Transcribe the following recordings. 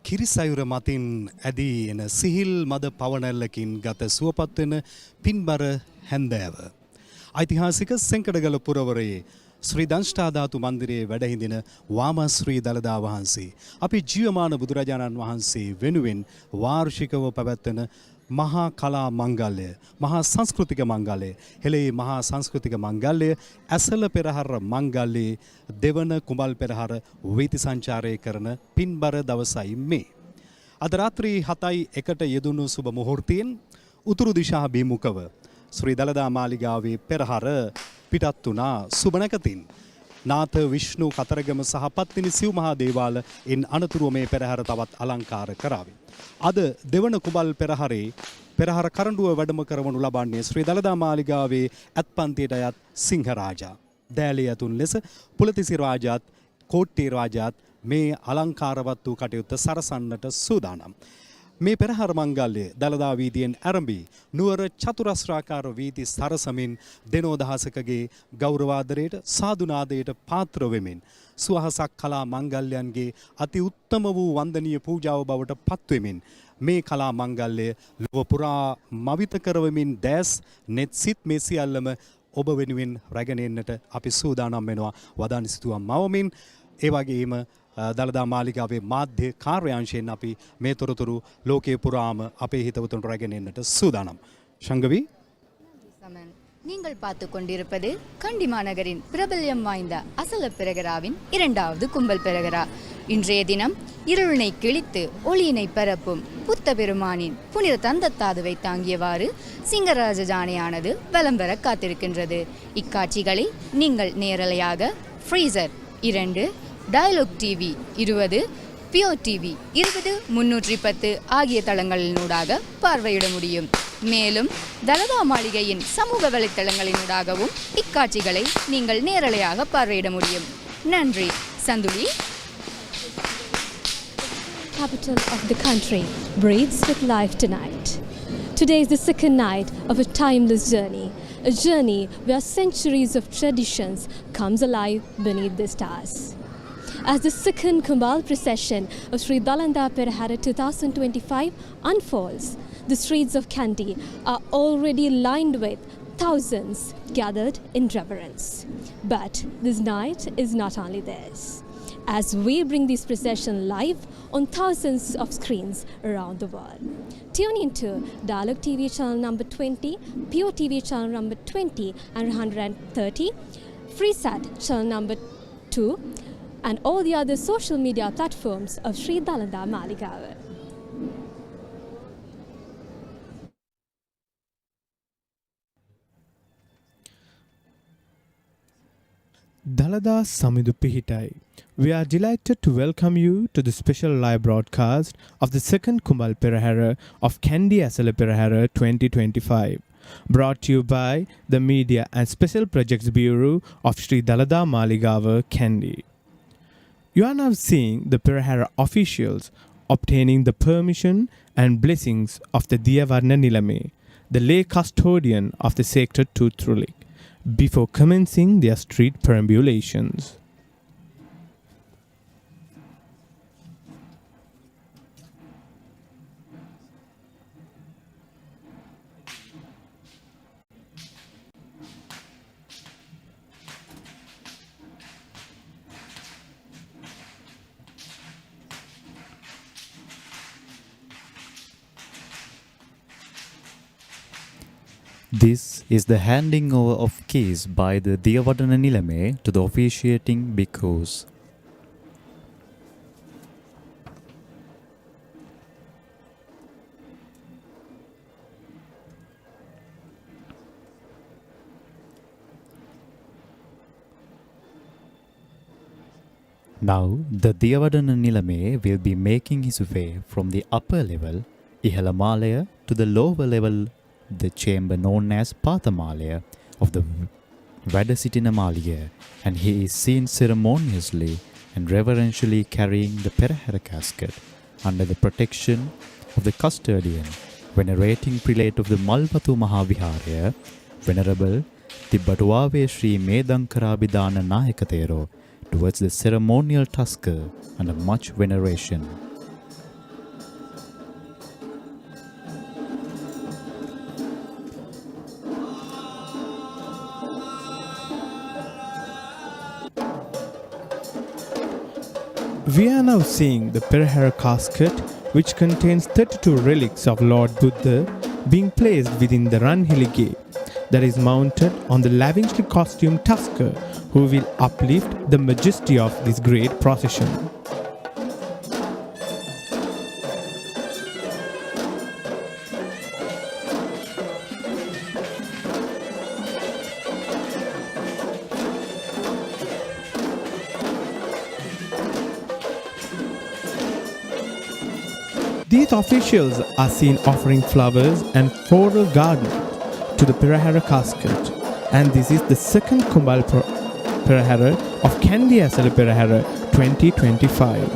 කිරිසයුර මතින් ඇදී එන සිහිල් මද පවනැල්ලකින් ගත සුවපත් වෙන පින්බර හැන්දෑව. ඓතිහාසික සෙන්කඩගල පුරවරයේ ශ්‍රී දංෂ්ඨාධාතු මන්දිරයේ වැඩ හිඳින වාමශ්‍රී දළදා වහන්සේ අපි ජීවමාන බුදුරජාණන් වහන්සේ වෙනුවෙන් වාර්ෂිකව පැවැත්වෙන මහා කලා මංගල්‍ය, මහා සංස්කෘතික මංගල්‍ය, හෙළේ මහා සංස්කෘතික මංගල්‍ය ඇසල පෙරහර මංගල්‍යයේ දෙවන කුඹල් පෙරහර වීථි සංචාරය කරන පින්බර දවසයි මේ. අද රාත්‍රී 7:01ට යෙදුණු සුබ මුහුර්තයෙන් උතුරු දිශා බිමුකව ශ්‍රී දළදා මාලිගාවේ පෙරහර පිටත් වුණා සුබ නැකතින්. නාථ විෂ්ණු කතරගම සහ පත්තිනි සිව් මහා දේවාල ඉන් අනතුරුව මේ පෙරහර තවත් අලංකාර කරાવી. අද දෙවන කුඹල් පෙරහරේ පෙරහර කරඬුව වැඩම කරවනු ලබන්නේ ශ්‍රී දළදා මාලිගාවේ ඇත්පන්තියට අයත් සිංහරාජා. දෑලේ ඇතුන් ලෙස පුලතිසි රාජාත් කෝට්ටේ රාජාත් මේ අලංකාරවත් වූ කටයුත්ත සරසන්නට සූදානම්. මේ පෙරහර මංගල්‍ය දළදා වීදියෙන් ආරම්භී නුවර චතුරස්‍රාකාර වීදි සරසමින් දෙනෝ දහසකගේ ගෞරවාදරයට සාදුනාදයට පාත්‍ර වෙමින් සුවහසක් කලා මංගල්‍යයන්ගේ අති උත්තම වූ වන්දනීය පූජාව බවට පත්වෙමින් මේ කලා මංගල්‍ය ලොව පුරා මවිත කරවමින් දැස් නෙත් සිත් මේ සියල්ලම ඔබ වෙනුවෙන් රැගෙන එන්නට අපි සූදානම් වෙනවා වදානි සිතුවම් මවමින් ඒ වගේම දළදා මාලිගාවේ මාධ්‍ය කාර්යාංශයෙන් අපි මේ තොරතුරු ලෝකයේ පුරාම අපේ හිතවතුන්ට රැගෙන එන්නට சூதானம். சங்கவி நீங்கள் பார்த்து கொண்டிருப்பது கண்டி மாநகரின் பிரபல்யம் வாய்ந்த அசல பெரகராவின் இரண்டாவது கும்பல் பெரகரா. இன்றைய தினம் இருளினை கிழித்து ஒளியினை பரப்பும் புத்த பெருமானின் புனித தந்தத்தாதுவை தாங்கியவாறு சிங்கராஜ ஜானையானது வலம் வர காத்திருக்கின்றது. இக்காட்சிகளை நீங்கள் நேரலையாக ஃப்ரீசர் 2, டயலாக் டிவி 20, பியோ டிவி 20-310 ஆகிய தளங்களினூடாக பார்வையிட முடியும். மேலும் தலதா மாளிகையின் சமூக வலைத்தளங்களினூடாகவும் இக்காட்சிகளை நீங்கள் நேரலையாக பார்வையிட முடியும். நன்றி. சந்துலி. Capital of the country breathes with life tonight. Today is the second night of a timeless journey, a journey where centuries of traditions comes alive beneath the stars. As the second Kumbal procession of Sri Dalada Perahera 2025 unfolds, the streets of Kandy are already lined with thousands gathered in reverence. But this night is not only theirs, as we bring this procession live on thousands of screens around the world. Tune into Dialogue TV channel number 20, Pure TV channel number 20 and 130, FreeSat channel number 2, and all the other social media platforms of Sri Dalada Maligawa. Dalada Samidu Pihitai. We are delighted to welcome you to the special live broadcast of the second Kumbal Perahera of Kandy Esala Perahera 2025, brought to you by the Media and Special Projects Bureau of Sri Dalada Maligawa, Kandy. You are now seeing the Perahera officials obtaining the permission and blessings of the Naiyandi Nilame, the lay custodian of the sacred tooth Relic, before commencing their street perambulations. This is the handing over of keys by the Devala Nilame to the officiating bhikkhus. Now, the Devala Nilame will be making his way from the upper level, Ihalamalaya, to the lower level, the chamber known as Pathamalaya of the Vadasitinamaliya, and he is seen ceremoniously and reverentially carrying the Perahera casket under the protection of the custodian, venerating prelate of the Malvatu Mahaviharaya, Venerable Tibbatuave Sri Medankarabidana Nayakatero, towards the ceremonial Tusker under much veneration. We are now seeing the Perahera casket, which contains 32 relics of Lord Buddha, being placed within the Ranhili gate that is mounted on the lavishly costumed Tusker, who will uplift the majesty of this great procession. These officials are seen offering flowers and floral garland to the Perahera casket, and this is the second Kumbal Perahera of Kandy Esala Perahera 2025.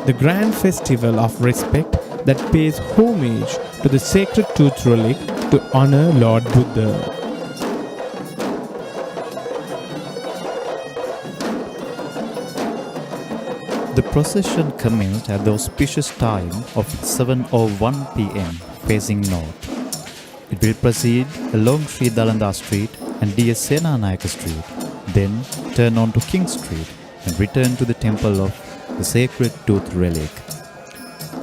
The grand festival of respect that pays homage to the sacred tooth relic to honor Lord Buddha. The procession commenced at the auspicious time of 7:01 p.m. facing north. It will proceed along Sri Dalada Street and D.S. Senanayake Street, then turn on to King Street and return to the temple of the sacred tooth relic.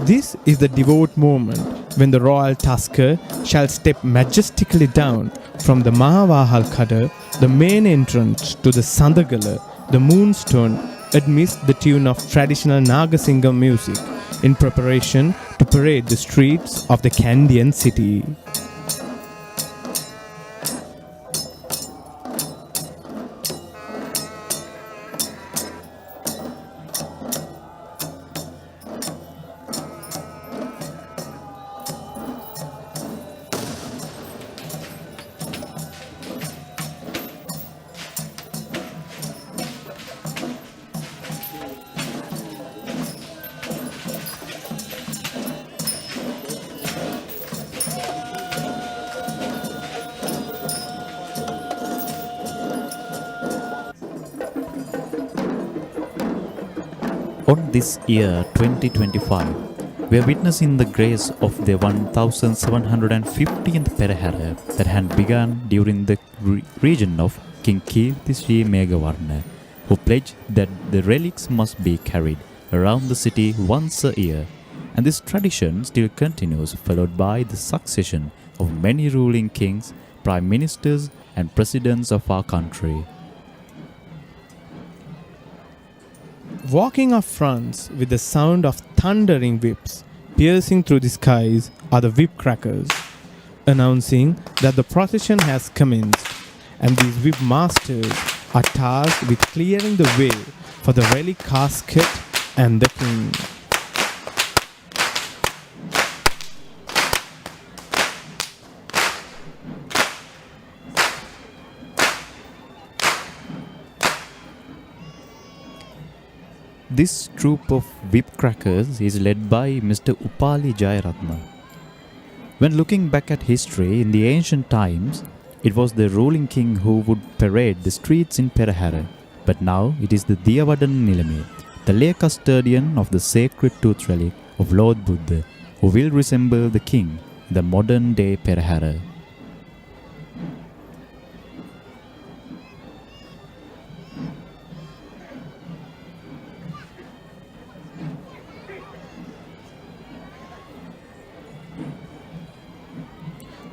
This is the devout moment when the royal Tusker shall step majestically down from the Mahavahal Kada, the main entrance to the Sandagala, the moonstone, amidst the tune of traditional Nagasingam music in preparation to parade the streets of the Candidan city. On this year 2025, we are witnessing the grace of the 1750th Perahera that had begun during the region of King Kirti Sri Megavarna, who pledged that the relics must be carried around the city once a year, and this tradition still continues, followed by the succession of many ruling kings, prime ministers and presidents of our country. Walking up fronts with the sound of thundering whips piercing through the skies are the whip crackers, announcing that the procession has commenced, and these whip masters are tasked with clearing the way for the relic casket and the king. This troop of whip crackers is led by Mr. Upali Jayaratna. When looking back at history in the ancient times, it was the ruling king who would parade the streets in Perahera, but now it is the Devala Nilame, the lay custodian of the sacred tooth relic of Lord Buddha, who will resemble the king in the modern day Perahera.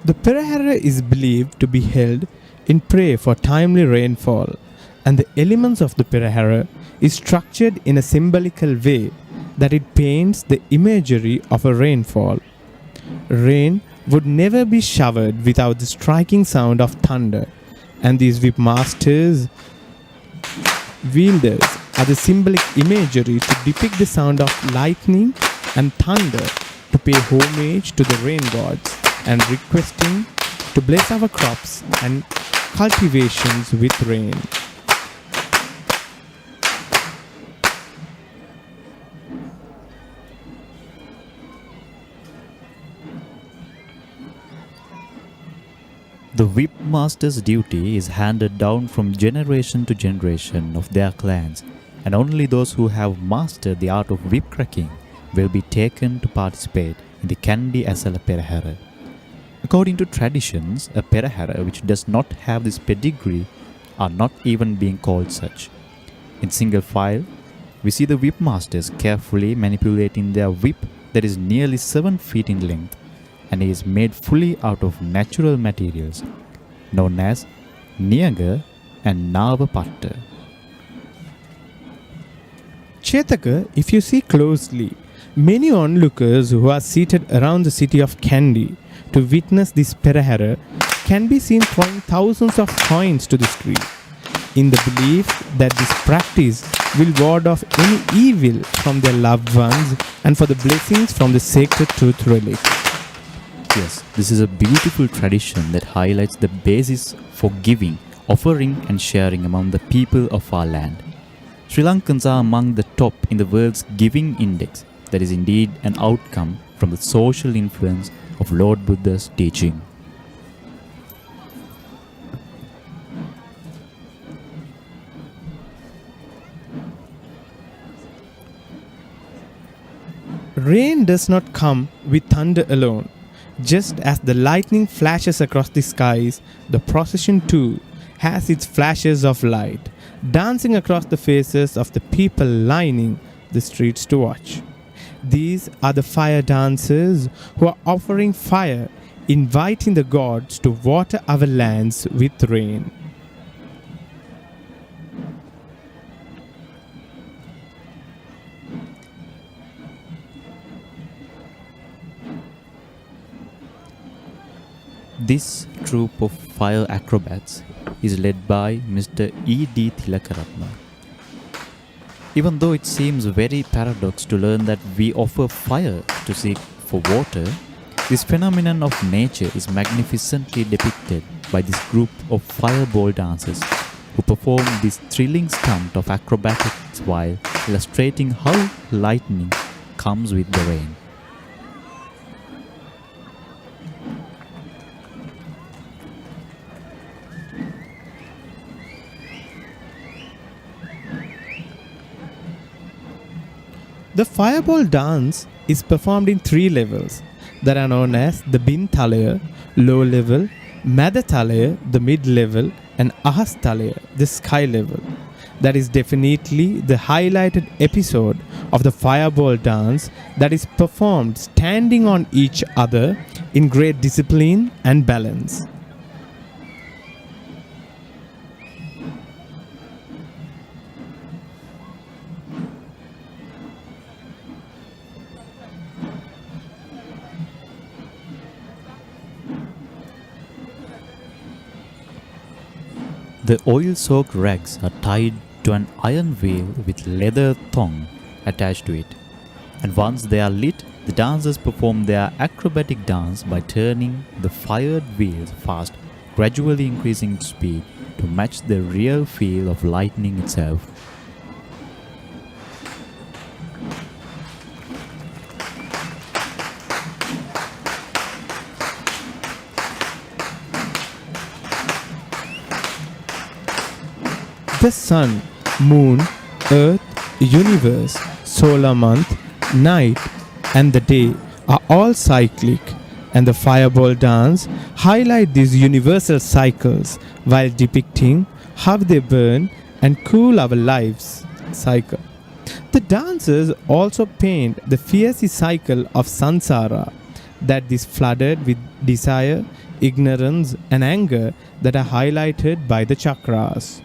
The Perahera is believed to be held in prayer for timely rainfall, and the elements of the Perahera is structured in a symbolical way that it paints the imagery of a rainfall. Rain would never be showered without the striking sound of thunder, and these whip masters wielders are the symbolic imagery to depict the sound of lightning and thunder, to pay homage to the rain gods and requesting to bless our crops and cultivations with rain. The whip master's duty is handed down from generation to generation of their clans, and only those who have mastered the art of whip cracking will be taken to participate in the Kandy Esala Perahera. According to traditions, a Perahera which does not have this pedigree are not even being called such. In single file, we see the whip masters carefully manipulating their whip that is nearly 7 feet in length, and is made fully out of natural materials known as Niyaga and Navapatta. Chetaka, if you see closely, many onlookers who are seated around the city of Kandy to witness this Perahera can be seen throwing thousands of coins to the street, in the belief that this practice will ward off any evil from their loved ones and for the blessings from the sacred truth relic. Yes, this is a beautiful tradition that highlights the basis for giving, offering and sharing among the people of our land. Sri Lankans are among the top in the world's giving index. That is indeed an outcome from the social influence of Lord Buddha's teaching. Rain does not come with thunder alone. Just as the lightning flashes across the skies, the procession too has its flashes of light, dancing across the faces of the people lining the streets to watch. These are the fire dancers who are offering fire, inviting the gods to water our lands with rain. This troupe of fire acrobats is led by Mr. E.D. Tilakaratna. Even though it seems very paradox to learn that we offer fire to seek for water, this phenomenon of nature is magnificently depicted by this group of fireball dancers who perform this thrilling stunt of acrobatics while illustrating how lightning comes with the rain. The fireball dance is performed in 3 levels that are known as the Binthalaya, low level, Madathalaya, the mid level, and Ahasthalaya, the sky level. That is definitely the highlighted episode of the fireball dance that is performed standing on each other in great discipline and balance. The oil-soaked rags are tied to an iron wheel with leather thong attached to it, and once they are lit, the dancers perform their acrobatic dance by turning the fired wheels fast, gradually increasing its speed to match the real feel of lightning itself. The sun, moon, earth, universe, solar month, night, and the day are all cyclic, and the fireball dance highlight these universal cycles while depicting how they burn and cool our lives cycle. The dancers also paint the fierce cycle of samsara, that is flooded with desire, ignorance, and anger that are highlighted by the chakras.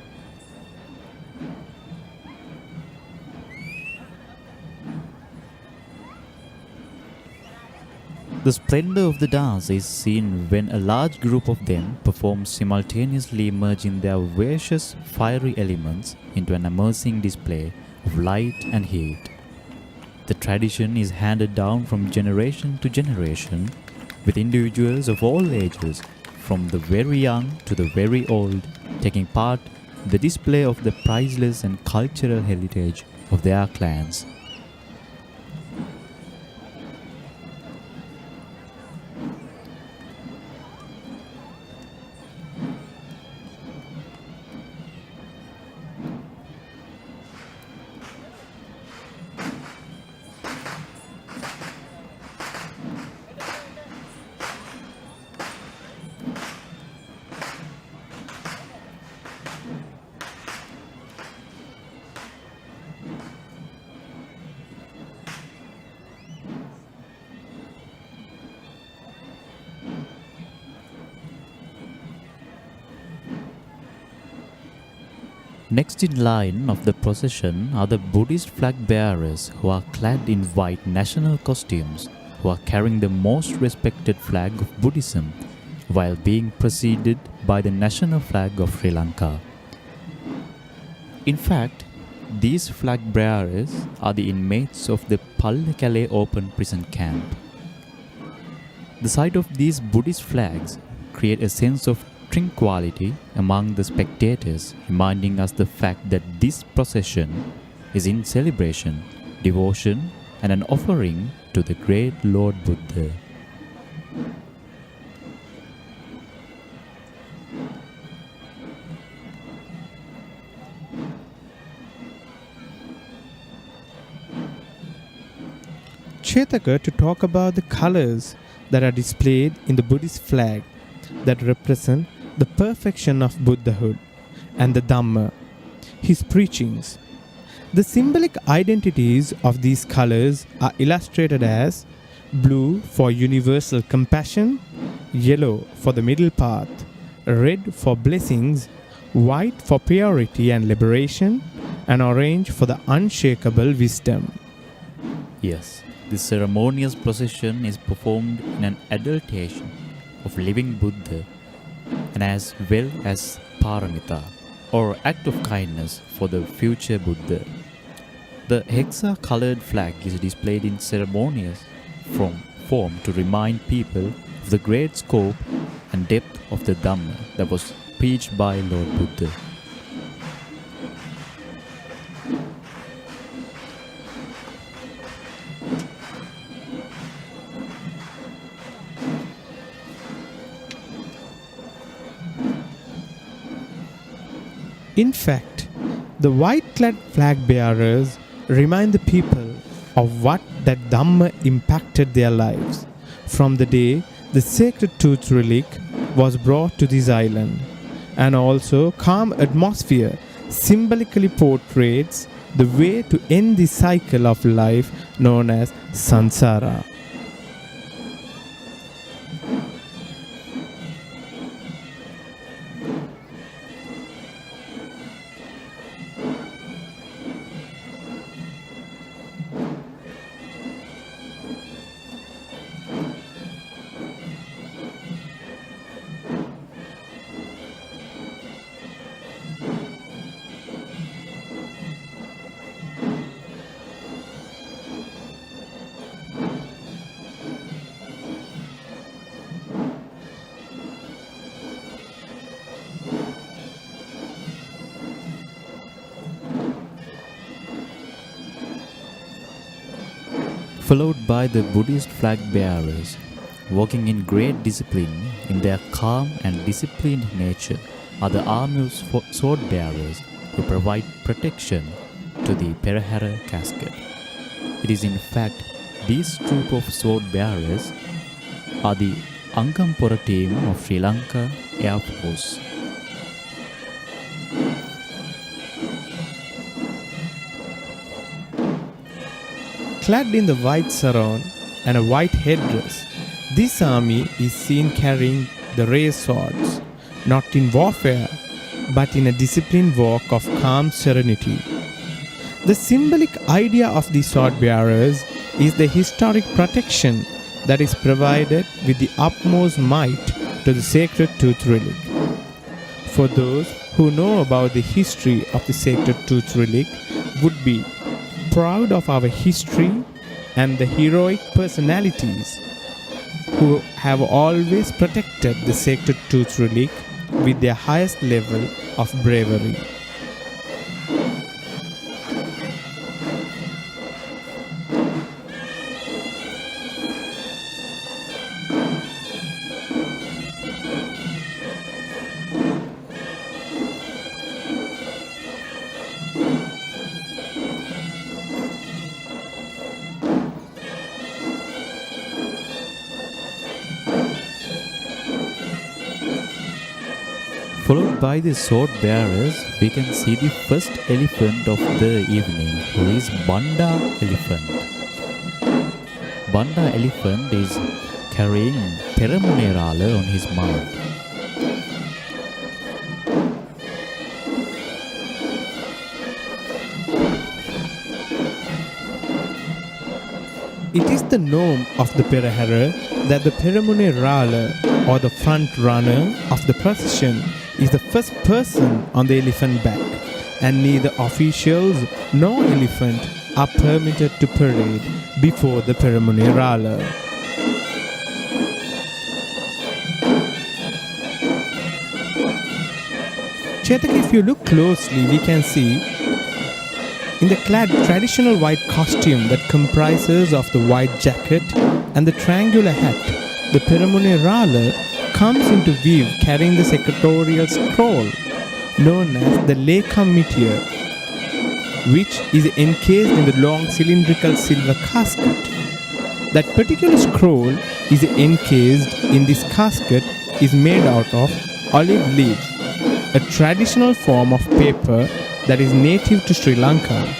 The splendor of the dance is seen when a large group of them perform simultaneously, merging their various fiery elements into an amazing display of light and heat. The tradition is handed down from generation to generation, with individuals of all ages, from the very young to the very old, taking part in the display of the priceless and cultural heritage of their clans. Next in line of the procession are the Buddhist flag bearers who are clad in white national costumes, who are carrying the most respected flag of Buddhism, while being preceded by the national flag of Sri Lanka. In fact, these flag bearers are the inmates of the Pallekele open prison camp. The sight of these Buddhist flags create a sense of tranquility among the spectators, reminding us the fact that this procession is in celebration, devotion, and an offering to the great Lord Buddha. Chetaka to talk about the colors that are displayed in the Buddhist flag that represent the perfection of Buddhahood and the Dhamma, his preachings. The symbolic identities of these colors are illustrated as blue for universal compassion, yellow for the middle path, red for blessings, white for purity and liberation, and orange for the unshakable wisdom. Yes, this ceremonious procession is performed in an adultation of living Buddha and as well as paramita, or act of kindness for the future Buddha. The hexa-colored flag is displayed in ceremonious form to remind people of the great scope and depth of the Dhamma that was preached by Lord Buddha. In fact, the white-clad flag bearers remind the people of what that Dhamma impacted their lives from the day the sacred tooth relic was brought to this island, and also calm atmosphere symbolically portrays the way to end the cycle of life known as samsara. Followed by the Buddhist flag bearers, working in great discipline in their calm and disciplined nature, are the army of sword bearers who provide protection to the Perahera casket. It is in fact these troop of sword bearers are the Angampura team of Sri Lanka Air Force. Clad in the white sarong and a white headdress, this army is seen carrying the raised swords, not in warfare, but in a disciplined walk of calm serenity. The symbolic idea of the sword bearers is the historic protection that is provided with the utmost might to the sacred tooth relic. For those who know about the history of the sacred tooth relic would be proud of our history and the heroic personalities who have always protected the sacred tooth relic with their highest level of bravery. Followed by the sword bearers, we can see the first elephant of the evening, who is Banda elephant. Banda elephant is carrying Peramune Rala on his mount. It is the norm of the Perahera that the Peramune Rala, or the front runner of the procession, is the first person on the elephant back, and neither officials nor elephant are permitted to parade before the Peramune Rala. Chetak, if you look closely, we can see in the clad traditional white costume that comprises of the white jacket and the triangular hat, the Peramune Rala comes into view carrying the secretarial scroll known as the Lanka meteor, which is encased in the long cylindrical silver casket. That particular scroll is encased in this casket is made out of olive leaves, a traditional form of paper that is native to Sri Lanka.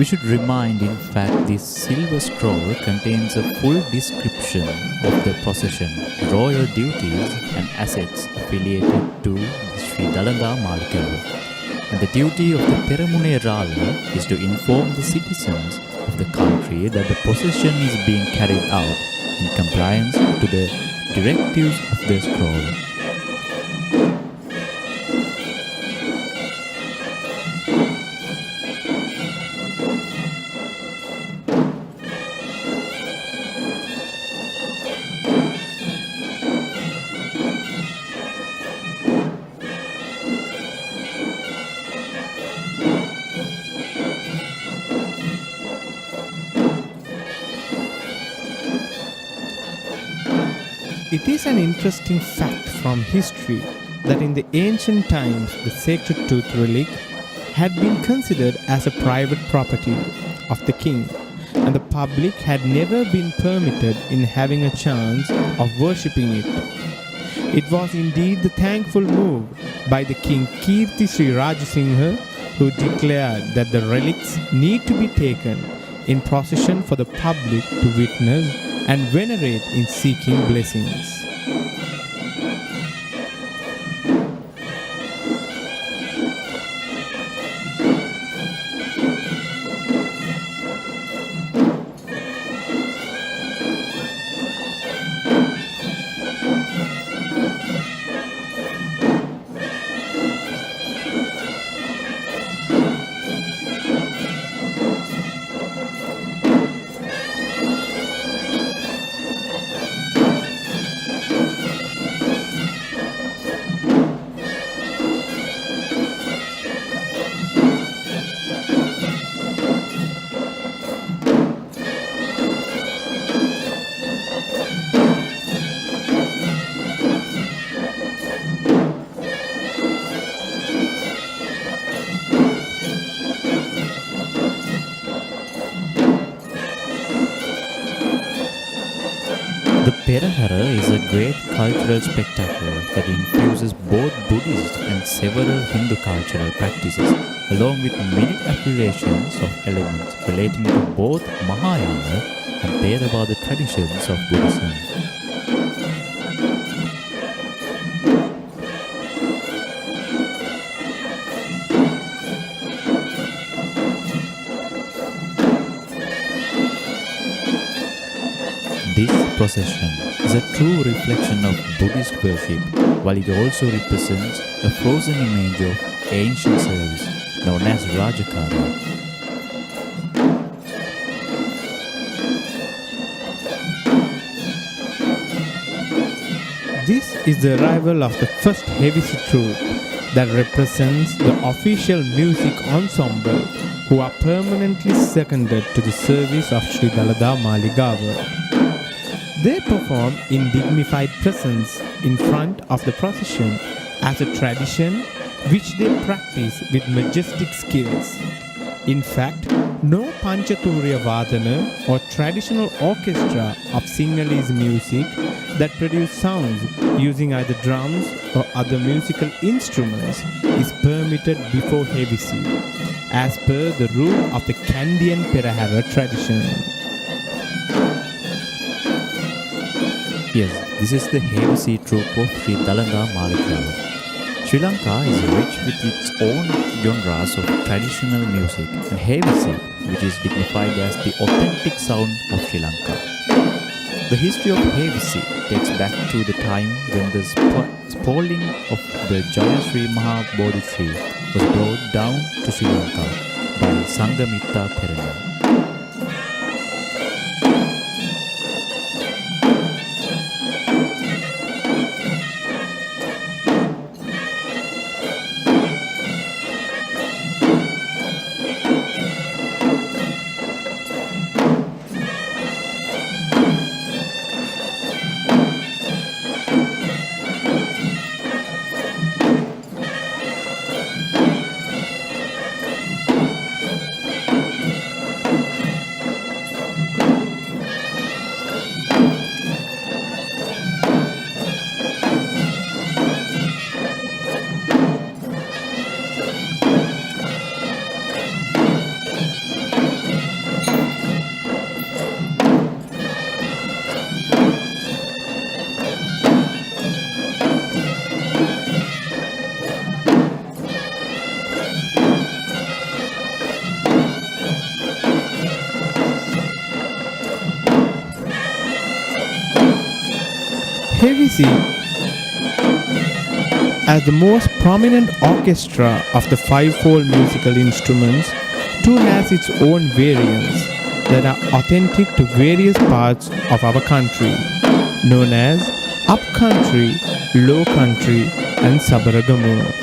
We should remind, in fact, this silver scroll contains a full description of the procession, royal duties and assets affiliated to the Sri Dalada Maligawa. And the duty of the Peramune Rala is to inform the citizens of the country that the procession is being carried out in compliance to the directives of the scroll. It is an interesting fact from history that in the ancient times the sacred tooth relic had been considered as a private property of the king, and the public had never been permitted in having a chance of worshipping it. It was indeed the thankful move by the king Kirti Sri Rajasinghe, who declared that the relics need to be taken in procession for the public to witness and venerate in seeking blessings. Perahera is a great cultural spectacle that infuses both Buddhist and several Hindu cultural practices, along with many affiliations of elements relating to both Mahayana and Theravada traditions of Buddhism. This procession is a true reflection of Buddhist worship, while it also represents a frozen image of ancient service known as Rajakara. This is the arrival of the first Hewisi troupe that represents the official music ensemble who are permanently seconded to the service of Sri Dalada Maligawa. They perform in dignified presence in front of the procession as a tradition which they practice with majestic skills. In fact, no Panchaturya Vadana or traditional orchestra of Sinhalese music that produce sounds using either drums or other musical instruments is permitted before Hewisi, as per the rule of the Kandy Perahera tradition. Yes, this is the Hewisi troupe of Sri Dalada Maligawa. Sri Lanka is rich with its own genres of traditional music, and Hewisi, which is dignified as the authentic sound of Sri Lanka. The history of Hewisi dates back to the time when the spalling of the Jayasri Maha Bodhi tree was brought down to Sri Lanka by Sanghamitta Perana. Hewisi, as the most prominent orchestra of the fivefold musical instruments, too has its own variants that are authentic to various parts of our country, known as Upcountry, Low Country, and Kataragama.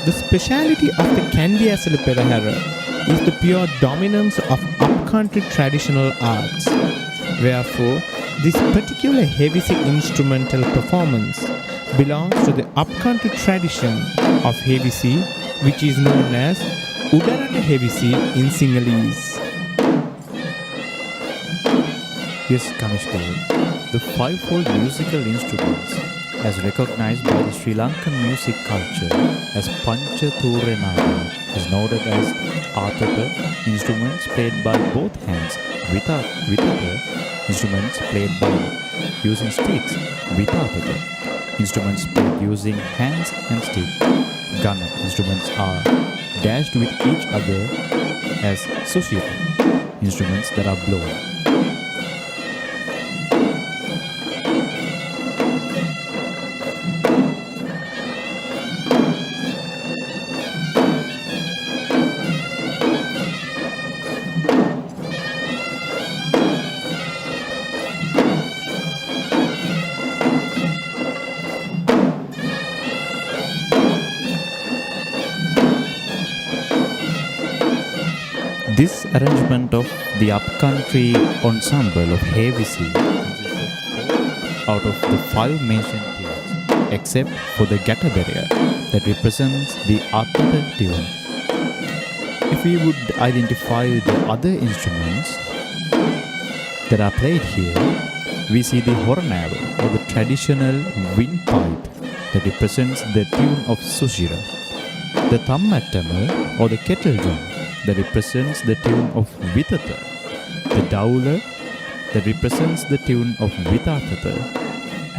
The speciality of the Kandy Esala Perahera is the pure dominance of upcountry traditional arts. Wherefore, this particular Hewisi instrumental performance belongs to the upcountry tradition of Hewisi, which is known as Udarata Hewisi in Sinhalese. Yes, Kanishka, the fivefold musical instruments, as recognized by the Sri Lankan music culture as Panchaturya, is noted as Arthaka, instruments played by both hands, Vitaka, instruments played by using sticks, Vitataka, instruments played using hands and stick, Gana, instruments are dashed with each other as Sushita, instruments that are blown. This arrangement of the upcountry ensemble of Hewisi consists of 4 out of the 5 mentioned tunes. except for the Gataberia that represents the Atata tune. If we would identify the other instruments that are played here, we see the Hornavu, or the traditional windpipe that represents the tune of Sushira, the Thammattama, or the kettle drum that represents the tune of Vitata, the Daula that represents the tune of Vitatata,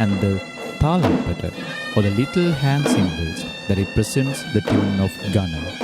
and the Talampata, or the little hand cymbals that represents the tune of Gana.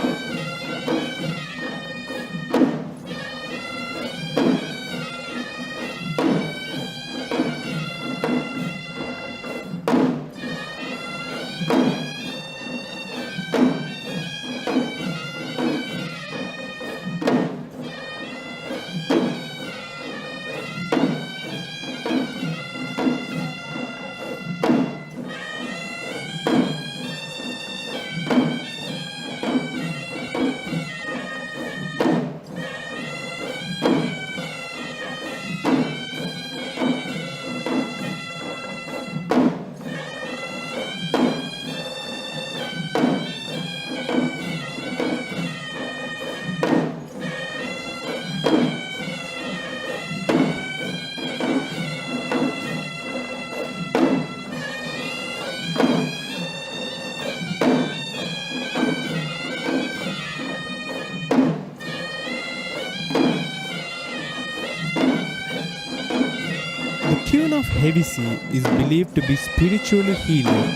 The tune of Hewisi is believed to be spiritually healing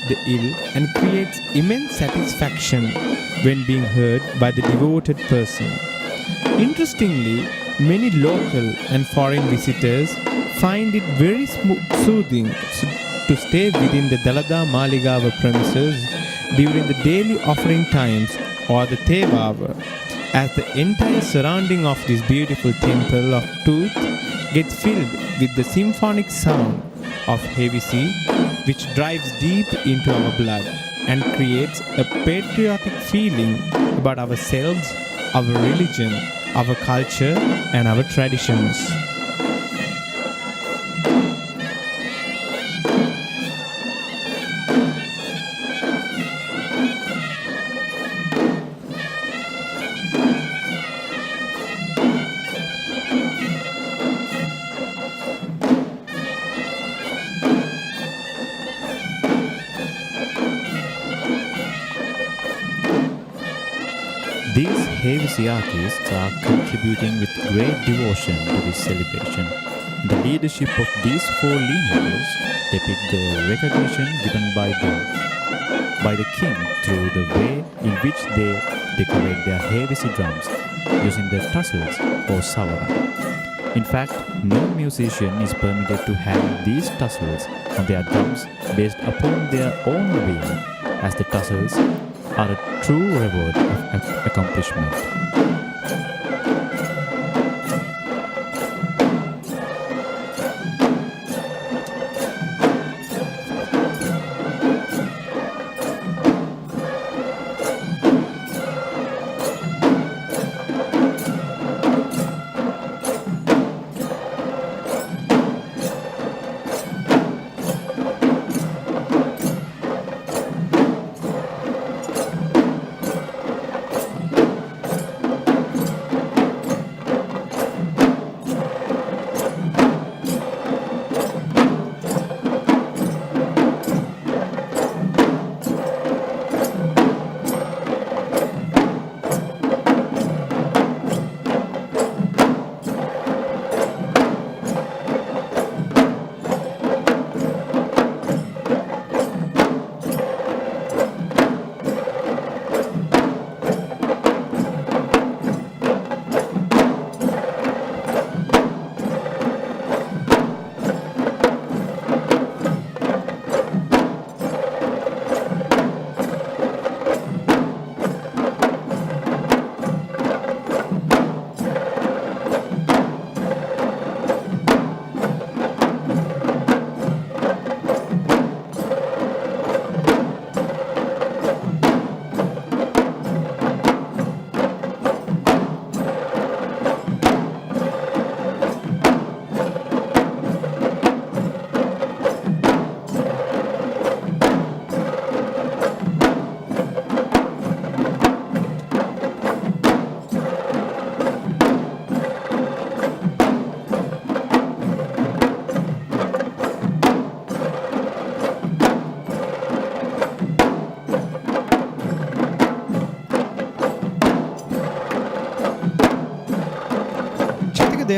the ill and creates immense satisfaction when being heard by the devoted person. Interestingly, many local and foreign visitors find it very soothing to stay within the Dalada Maligawa premises during the daily offering times or the Tevava, as the entire surrounding of this beautiful temple of truth gets filled with the symphonic sound of Hewisi, which drives deep into our blood and creates a patriotic feeling about ourselves, our religion, our culture, and our traditions. These Hewisi artists are contributing with great devotion to this celebration. The leadership of these four lineages depict the recognition given by the king through the way in which they decorate their Hewisi drums using the tassels or savara. In fact, no musician is permitted to have these tassels on their drums based upon their own will, as the tassels are a true reward of accomplishment.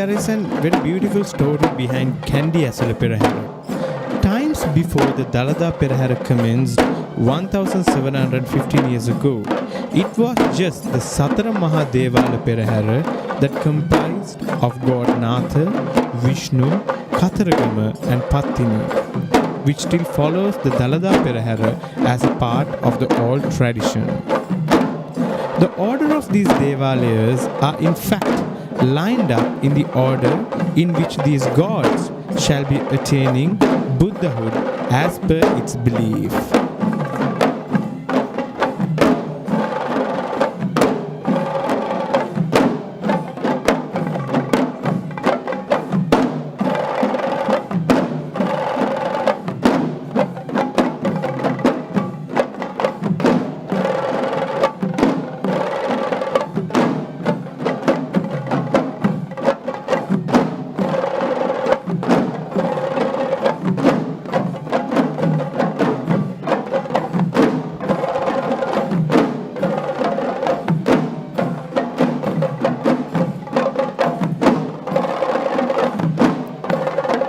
there is a very beautiful story behind Kandy Esala Perahera. Times before the Dalada Perahera commenced 1715 years ago, it was just the Satara Devala Perahera that comprised of God Natha, Vishnu, Kataragama and Patini, which still follows the Dalada Perahera as a part of the old tradition. The order of these Devalayas are in fact lined up in the order in which these gods shall be attaining Buddhahood as per its belief.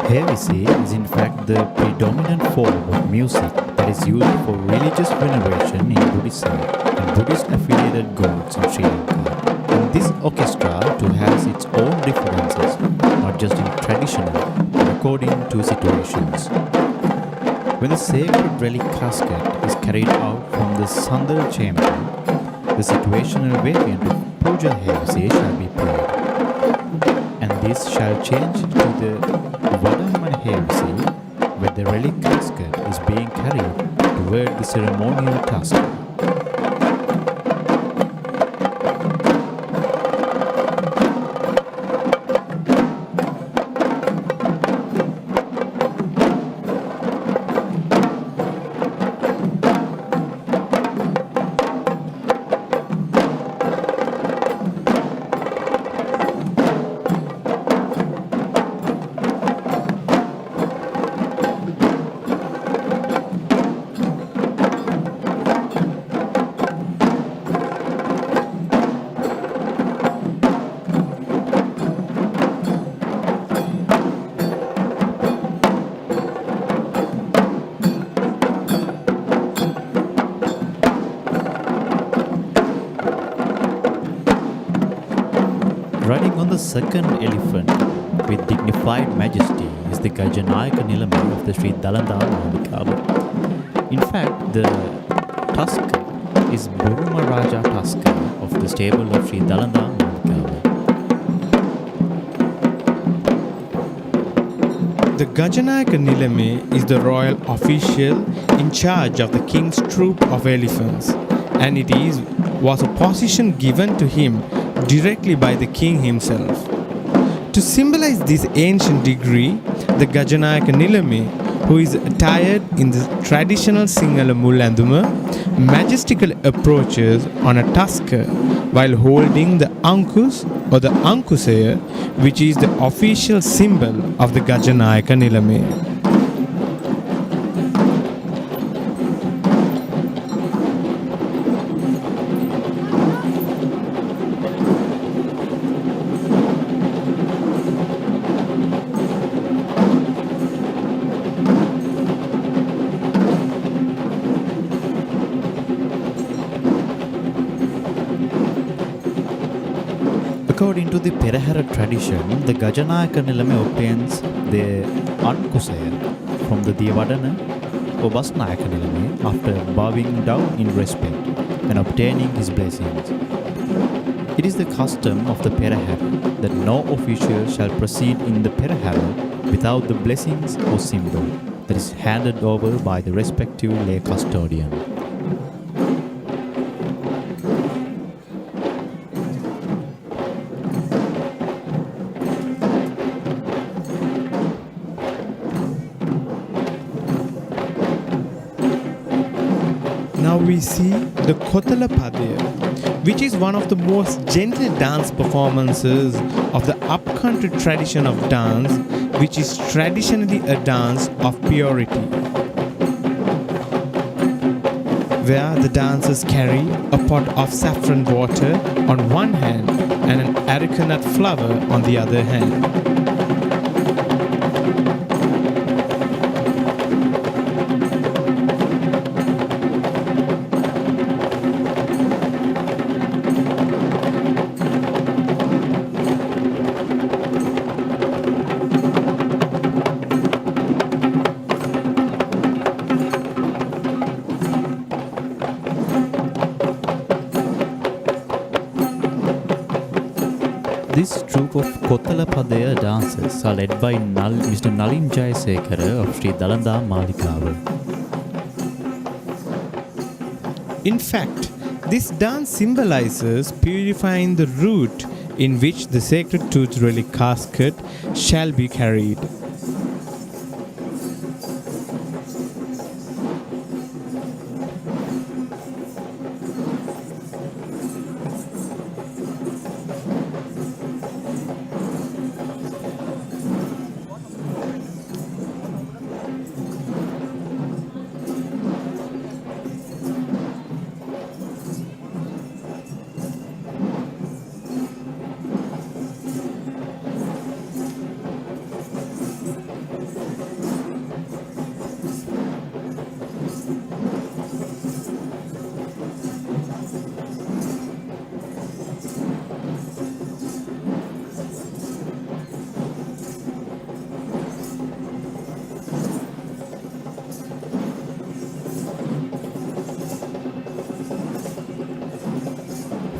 Hewisi is in fact the predominant form of music that is used for religious veneration in Buddhism and Buddhist affiliated gods in Sri Lanka. And this orchestra too has its own differences, not just in traditional, but according to situations. When the sacred relic casket is carried out from the Sandal chamber, the situational variant of Puja Hewisi shall be played. And this shall change to the Vadaman Hewisi, where the relic casket is being carried toward the ceremonial Tusker. Riding on the second elephant with dignified majesty is the Gajanayake Nilame of the Sri Dalada Maligawa. In fact, the Tusker is Buruma Raja Tusker of the stable of Sri Dalada Maligawa. The Gajanayake Nilame is the royal official in charge of the king's troop of elephants, and was a position given to him directly by the king himself. To symbolize this ancient degree, the Gajanayake Nilame, who is attired in the traditional Sinhala Mullanduma, majestically approaches on a tusker while holding the Ankus or the Ankusaya, which is the official symbol of the Gajanayake Nilame. According to the Perahera tradition, the Gajanayake Nilame obtains the Ankusaya from the Devadana or Basnayake Nilame after bowing down in respect and obtaining his blessings. It is the custom of the Perahera that no official shall proceed in the Perahera without the blessings or symbol that is handed over by the respective lay custodian. Now we see the Kotala Padaya, which is one of the most gentle dance performances of the upcountry tradition of dance, which is traditionally a dance of purity. where the dancers carry a pot of saffron water on one hand and an areca nut flower on the other hand. This troupe of Kotala dancers are led by Mr. Nalin Jayasekara of Sri Dalada Maligawa. In fact, this dance symbolizes purifying the root in which the sacred tooth relic casket shall be carried.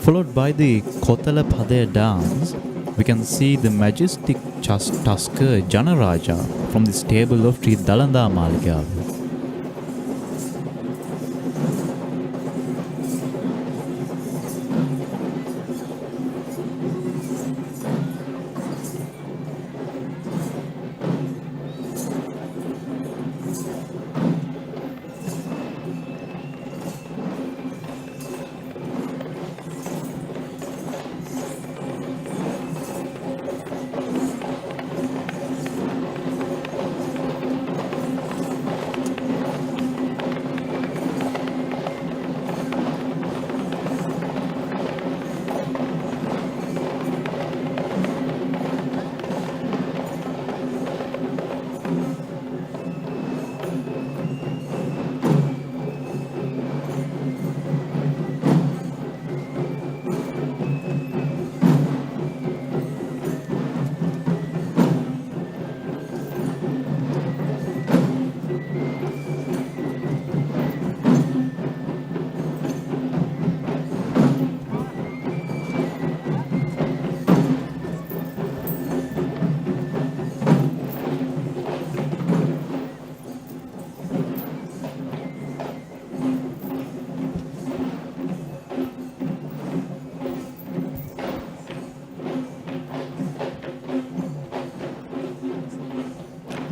Followed by the Kotala dance, we can see the majestic Tusker Janaraja from the stable of Sri Dalada Maligawa.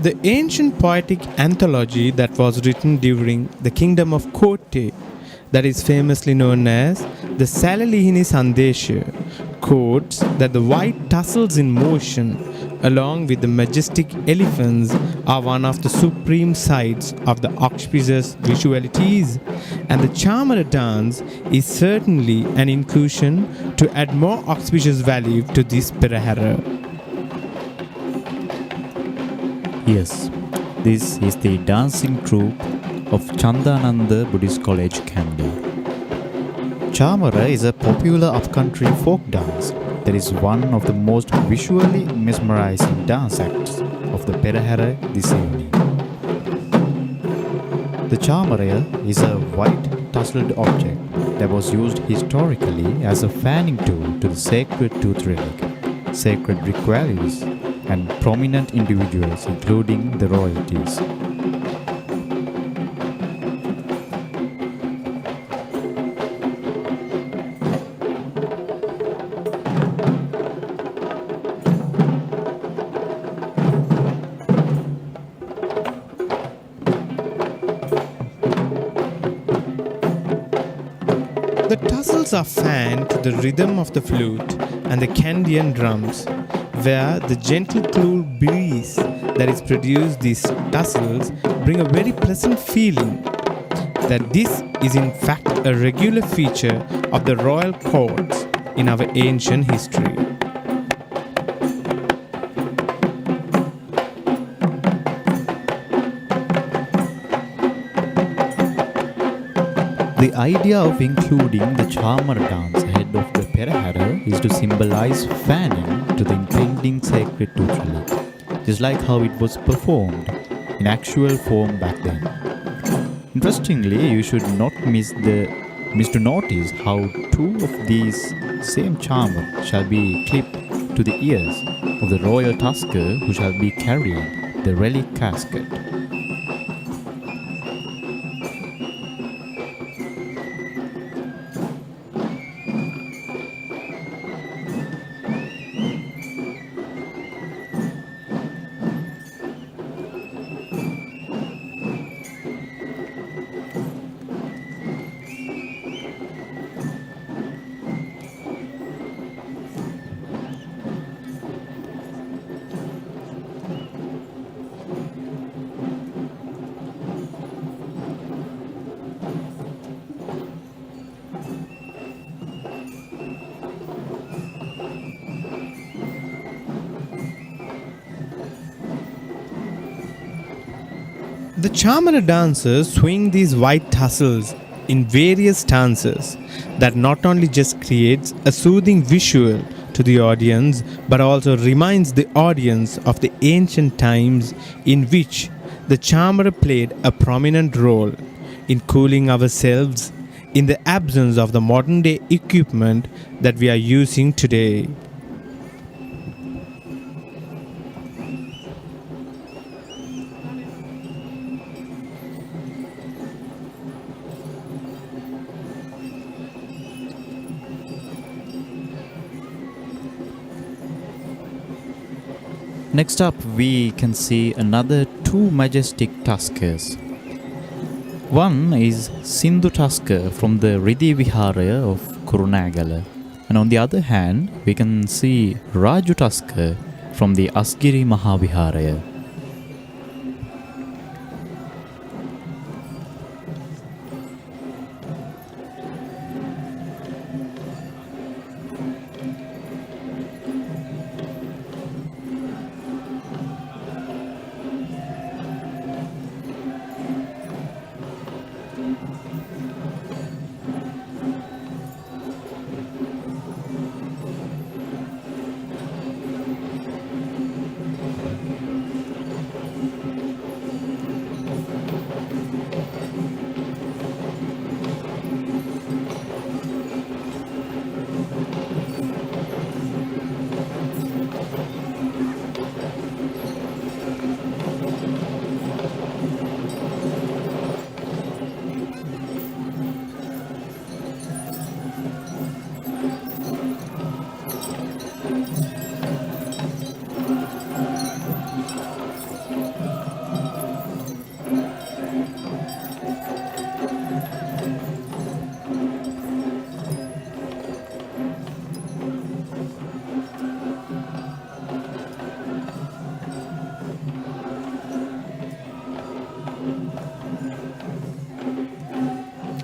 The ancient poetic anthology that was written during the kingdom of Kotte, that is famously known as the Salalihini Sandesha, quotes that the white tussles in motion along with the majestic elephants are one of the supreme sights of the auspicious visualities, and the Chamara dance is certainly an inclusion to add more auspicious value to this Perahera. Yes, this is the dancing troupe of Chandananda Buddhist College, Kandy. Chamara is a popular upcountry folk dance that is one of the most visually mesmerizing dance acts of the Perahera this evening. The Chamara is a white tussled object that was used historically as a fanning tool to the sacred tooth relic, sacred reliquaries, and prominent individuals including the royalties. The tussles are fanned to the rhythm of the flute and the Candidan drums, where the gentle cool breeze that is produced these tussles bring a very pleasant feeling, that this is in fact a regular feature of the royal courts in our ancient history. The idea of including the charmer dance ahead of the Perahera is to symbolize fanning to the impending sacred tooth relic, just like how it was performed in actual form back then. Interestingly, you should not miss to notice how two of these same charmer shall be clipped to the ears of the royal Tusker who shall be carrying the relic casket. The Chamana dancers swing these white tassels in various stances that not only just creates a soothing visual to the audience but also reminds the audience of the ancient times in which the Chamara played a prominent role in cooling ourselves in the absence of the modern day equipment that we are using today. Next up, we can see another two majestic Tuskers. One is Sindhu Tusker from the Riddhi Vihara of Kurunagala, and on the other hand, we can see Raju Tusker from the Asgiri Mahavihara.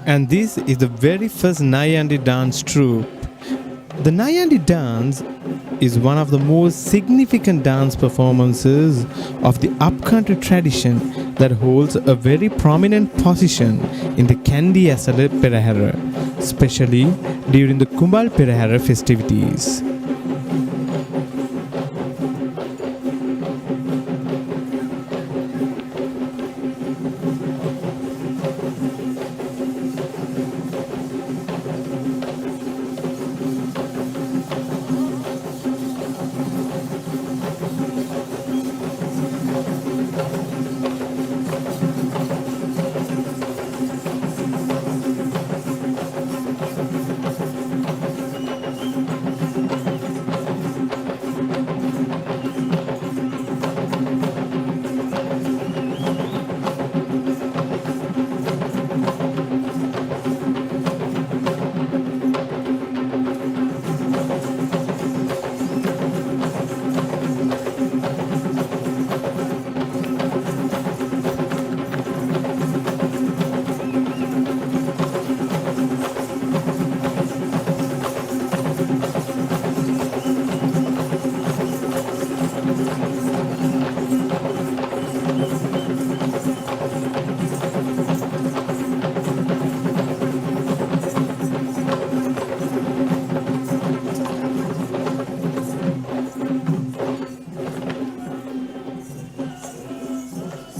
And this is the very first Naiyandi dance troupe. The Naiyandi dance is one of the most significant dance performances of the upcountry tradition that holds a very prominent position in the Kandy Esala Perahera, especially during the Kumbal Perahera festivities.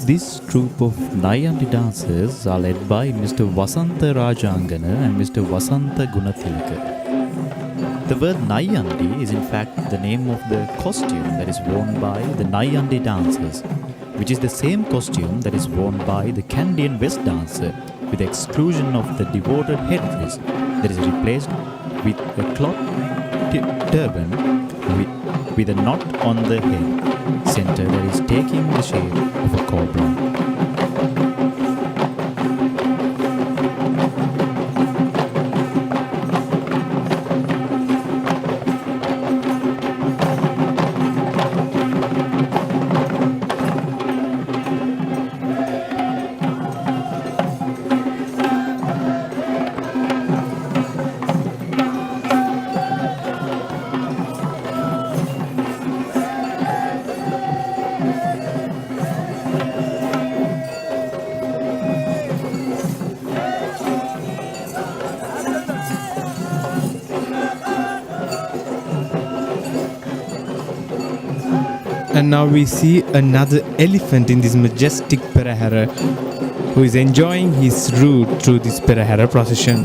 This troupe of Naiyandi dancers are led by Mr. Vasantha Rajangana and Mr. Vasantha Gunathilaka. The word Naiyandi is in fact the name of the costume that is worn by the Naiyandi dancers, which is the same costume that is worn by the Candidan West dancer, with the exclusion of the devoted headdress that is replaced with a cloth turban with a knot on the head center that is taking the shape of a cobra. And now we see another elephant in this majestic Perahera who is enjoying his route through this Perahera procession.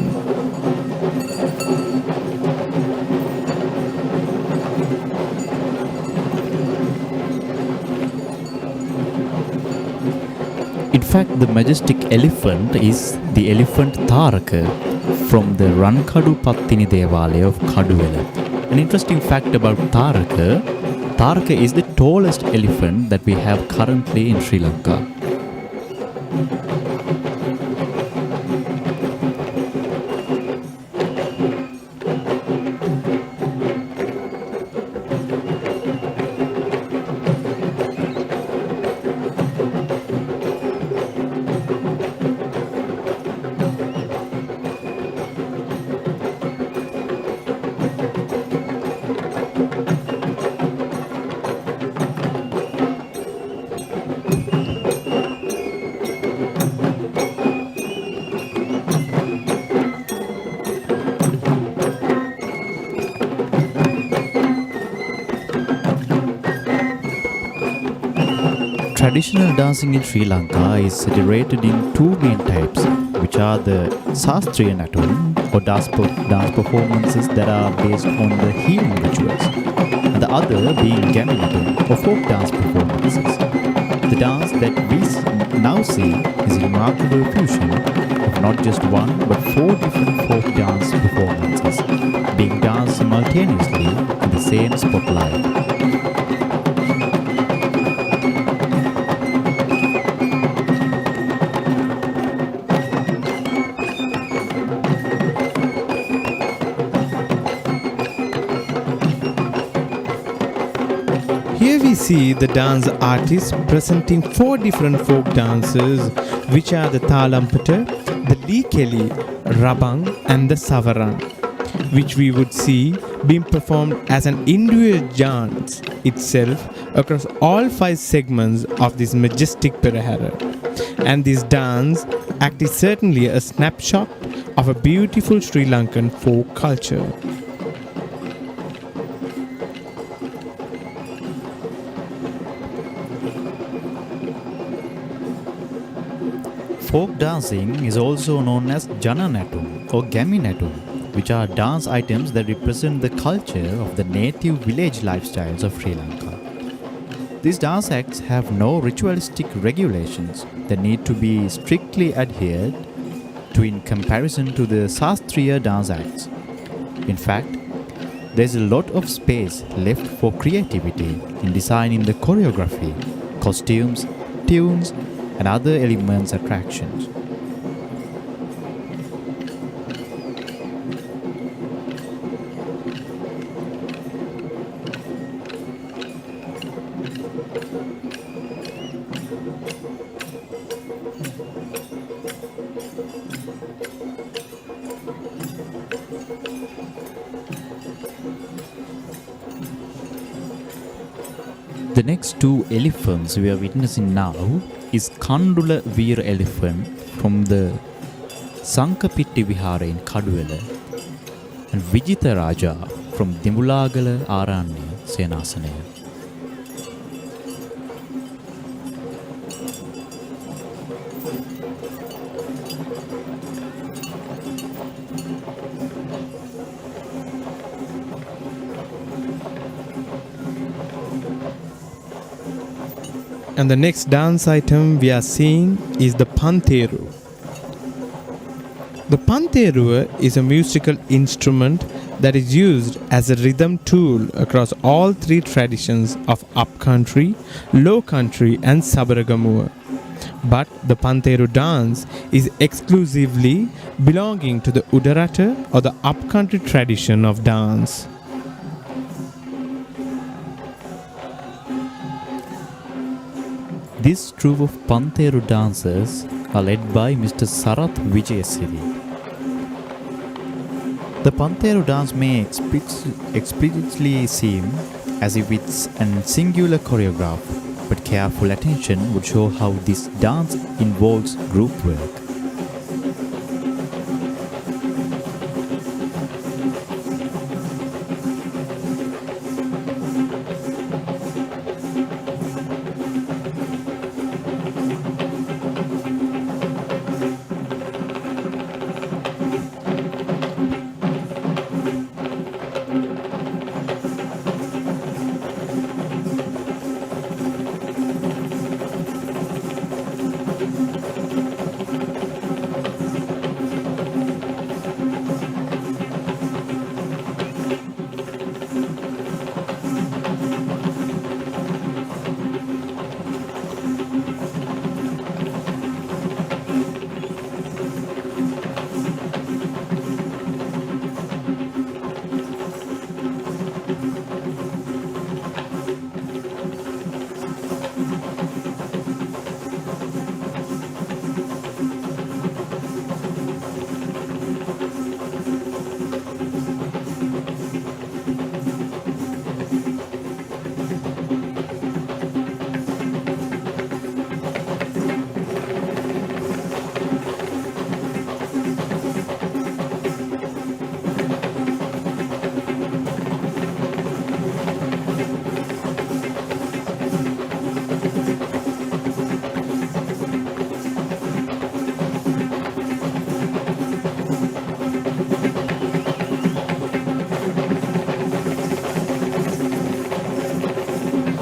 In fact, the majestic elephant is the elephant Tharaka from the Rankadu Patini Devala of Kaduwela. An interesting fact about Tharaka is the tallest elephant that we have currently in Sri Lanka. Traditional dancing in Sri Lanka is separated in two main types, which are the Sastriya Natum or dance performances that are based on the healing rituals, and the other being Gami Natum or folk dance performances. The dance that we now see is a remarkable fusion of not just one but 4 different folk dance performances being danced simultaneously in the same spotlight. Here we see the dance artists presenting 4 different folk dances, which are the Thalampata, the Likeli, Rabang and the Savaran, which we would see being performed as an individual dance itself across all 5 segments of this majestic Perahera. And this dance act is certainly a snapshot of a beautiful Sri Lankan folk culture. Folk dancing is also known as Jana Natum or Gami Natum, which are dance items that represent the culture of the native village lifestyles of Sri Lanka. These dance acts have no ritualistic regulations that need to be strictly adhered to in comparison to the Sastriya dance acts. In fact, there is a lot of space left for creativity in designing the choreography, costumes, tunes, and other elements attractions. The next 2 elephants we are witnessing now is Kandula Veera elephant from the Sankapitti Vihara in Kaduwela and Vijitha Raja from Dimulagala Aranya Senasanaya. And the next dance item we are seeing is the Pantheru. The Pantheru is a musical instrument that is used as a rhythm tool across all three traditions of upcountry, low country and Kataragama. But the Pantheru dance is exclusively belonging to the Udarata or the upcountry tradition of dance. This troupe of Pantheru dancers are led by Mr. Sarath Vijayasiri. The Pantheru dance may explicitly seem as if it's a singular choreograph, but careful attention would show how this dance involves group work.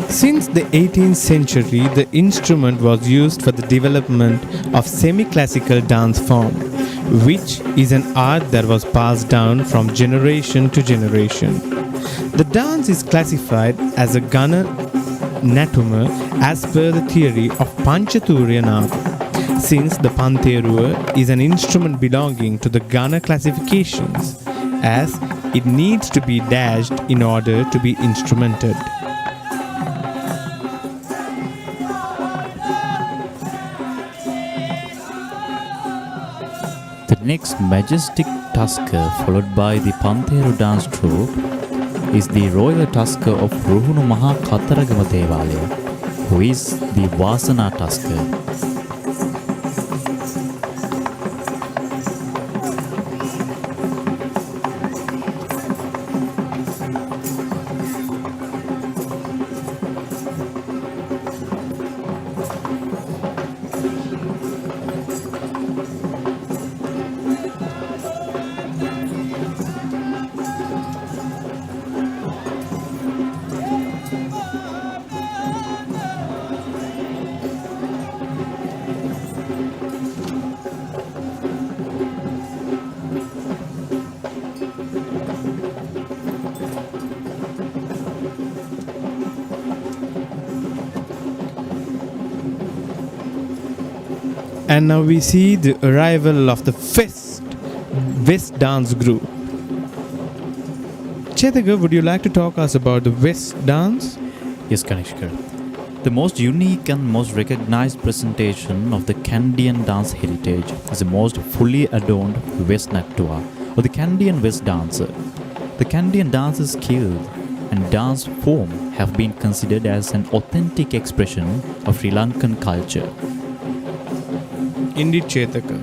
Since the 18th century, the instrument was used for the development of semi-classical dance form, which is an art that was passed down from generation to generation. The dance is classified as a Gana Natuma as per the theory of Panchaturya Naga, since the Pantheru is an instrument belonging to the Gana classifications, as it needs to be dashed in order to be instrumented. The next majestic Tusker, followed by the Pantheru dance troupe, is the royal Tusker of Ruhunu Maha Kataragama Devala, who is the Vasana Tusker. And now we see the arrival of the West dance group. Chetaka, would you like to talk us about the West dance? Yes, Kanishkar. The most unique and most recognized presentation of the Candian dance heritage is the most fully adorned West Natua, or the Candian West dancer. The Candian dance's skill and dance form have been considered as an authentic expression of Sri Lankan culture. Indeed, Chetaka.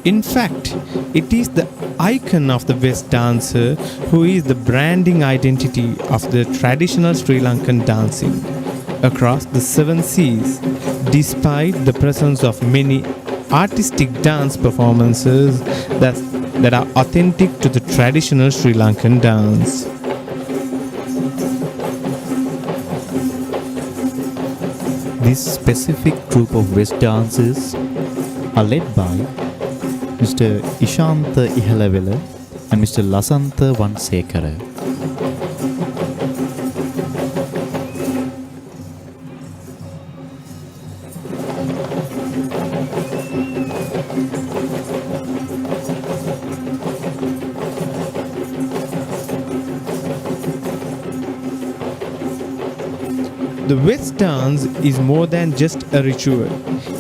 In fact, it is the icon of the West dancer who is the branding identity of the traditional Sri Lankan dancing across the seven seas, despite the presence of many artistic dance performances that that are authentic to the traditional Sri Lankan dance. This specific group of West dancers are led by Mr. Ishantha Ihalavela and Mr. Lasantha Vansekara. The West dance is more than just a ritual.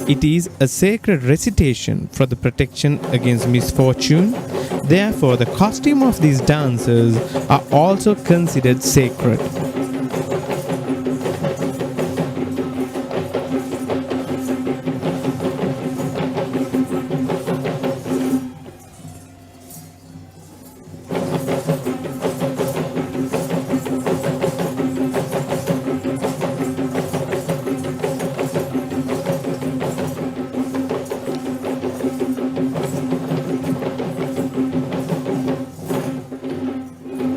It is a sacred recitation for the protection against misfortune. Therefore, the costume of these dancers are also considered sacred.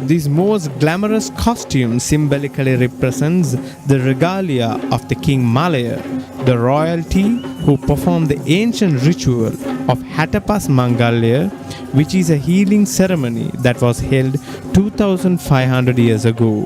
This most glamorous costume symbolically represents the regalia of the King Malaya, the royalty who performed the ancient ritual of Hatapas Mangalya, which is a healing ceremony that was held 2500 years ago.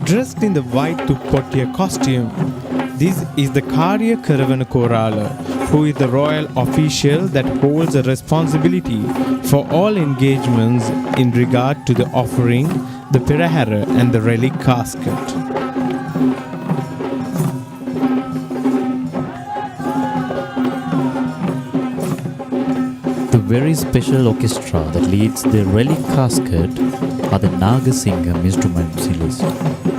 Dressed in the white Tuppotia costume, this is the Karya Karavana Rala, who is the royal official that holds a responsibility for all engagements in regard to the offering, the Perahera and the Relic casket. The very special orchestra that leads the Relic casket are the Nagasingham instrumentalist,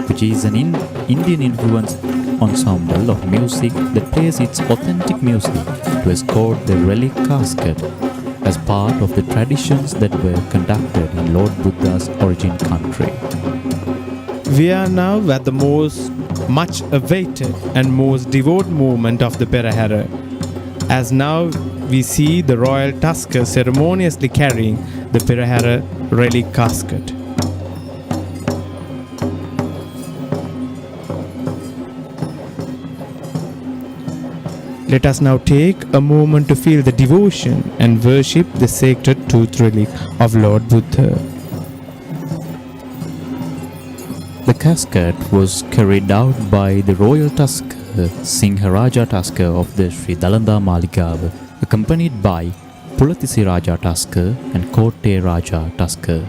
which is an Indian influenced ensemble of music that plays its authentic music to escort the Relic casket as part of the traditions that were conducted in Lord Buddha's origin country. We are now at the much awaited and most devout movement of the Perahera, as now we see the royal Tusker ceremoniously carrying the Perahera Relic casket. Let us now take a moment to feel the devotion and worship the sacred tooth relic of Lord Buddha. The casket was carried out by the royal Tusker, Singharaja Tusker of the Sri Dalada Maligawa, accompanied by Pulatisi Raja Tusker and Kotte Raja Tusker.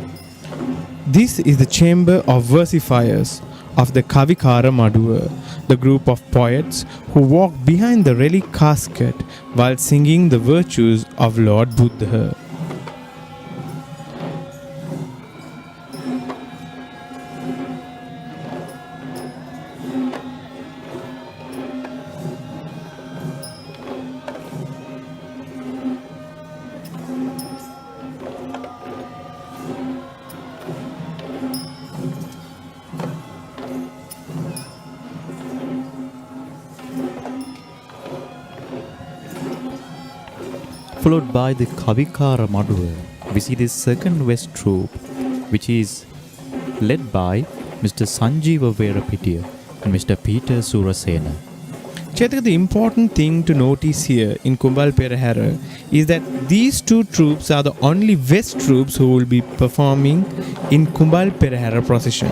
This is the chamber of versifiers, of the Kavikara Maduwa, the group of poets who walk behind the Relic casket while singing the virtues of Lord Buddha. Followed by the Kavikara Maduwa, we see the second West troop, which is led by Mr. Sanjeeva Verapitiya and Mr. Peter Surasena. Chetak, the important thing to notice here in Kumbal Perahera is that these two troops are the only West troops who will be performing in Kumbal Perahera procession.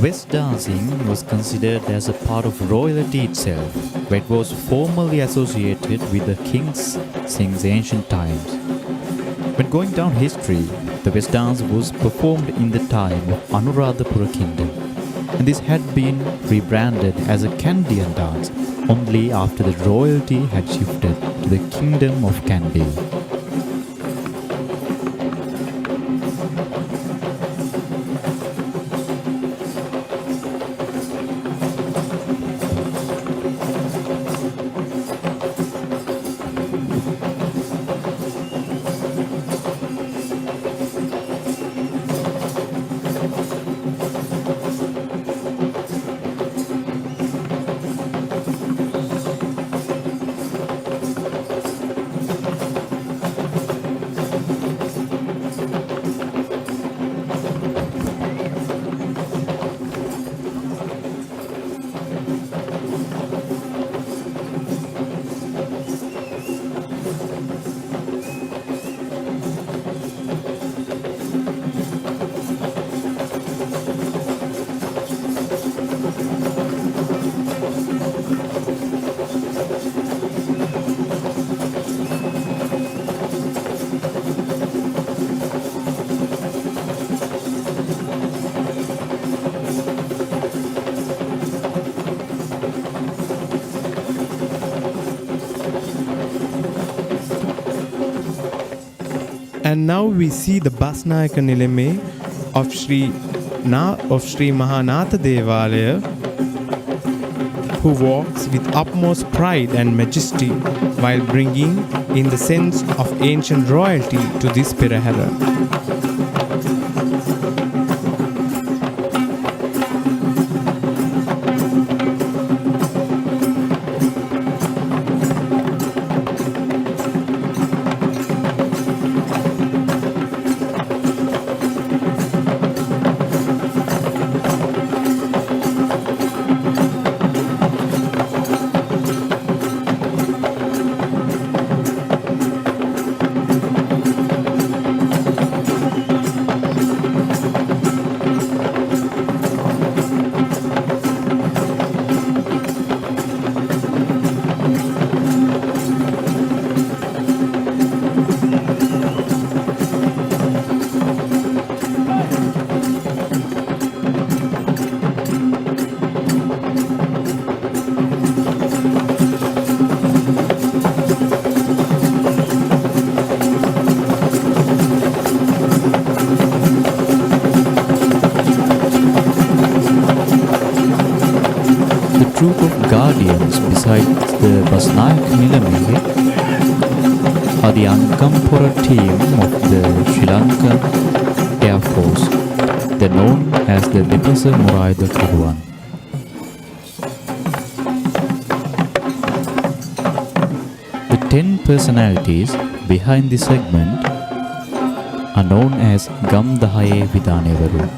West dancing was considered as a part of royalty itself, where it was formally associated with the kings since ancient times. When going down history, the West dance was performed in the time of Anuradhapura kingdom, and this had been rebranded as a Candidan dance only after the royalty had shifted to the kingdom of Kandy. And now we see the Basnayake Nilame of Sri Natha Devala, who walks with utmost pride and majesty while bringing in the sense of ancient royalty to this Perahera. Troop of guardians besides the Basnayake Nilame are the Ankampura team of the Sri Lankan Air Force. They're known as the Dipasa Muraida Karuan. The 10 personalities behind this segment are known as Gamdahaye Vidanevaru.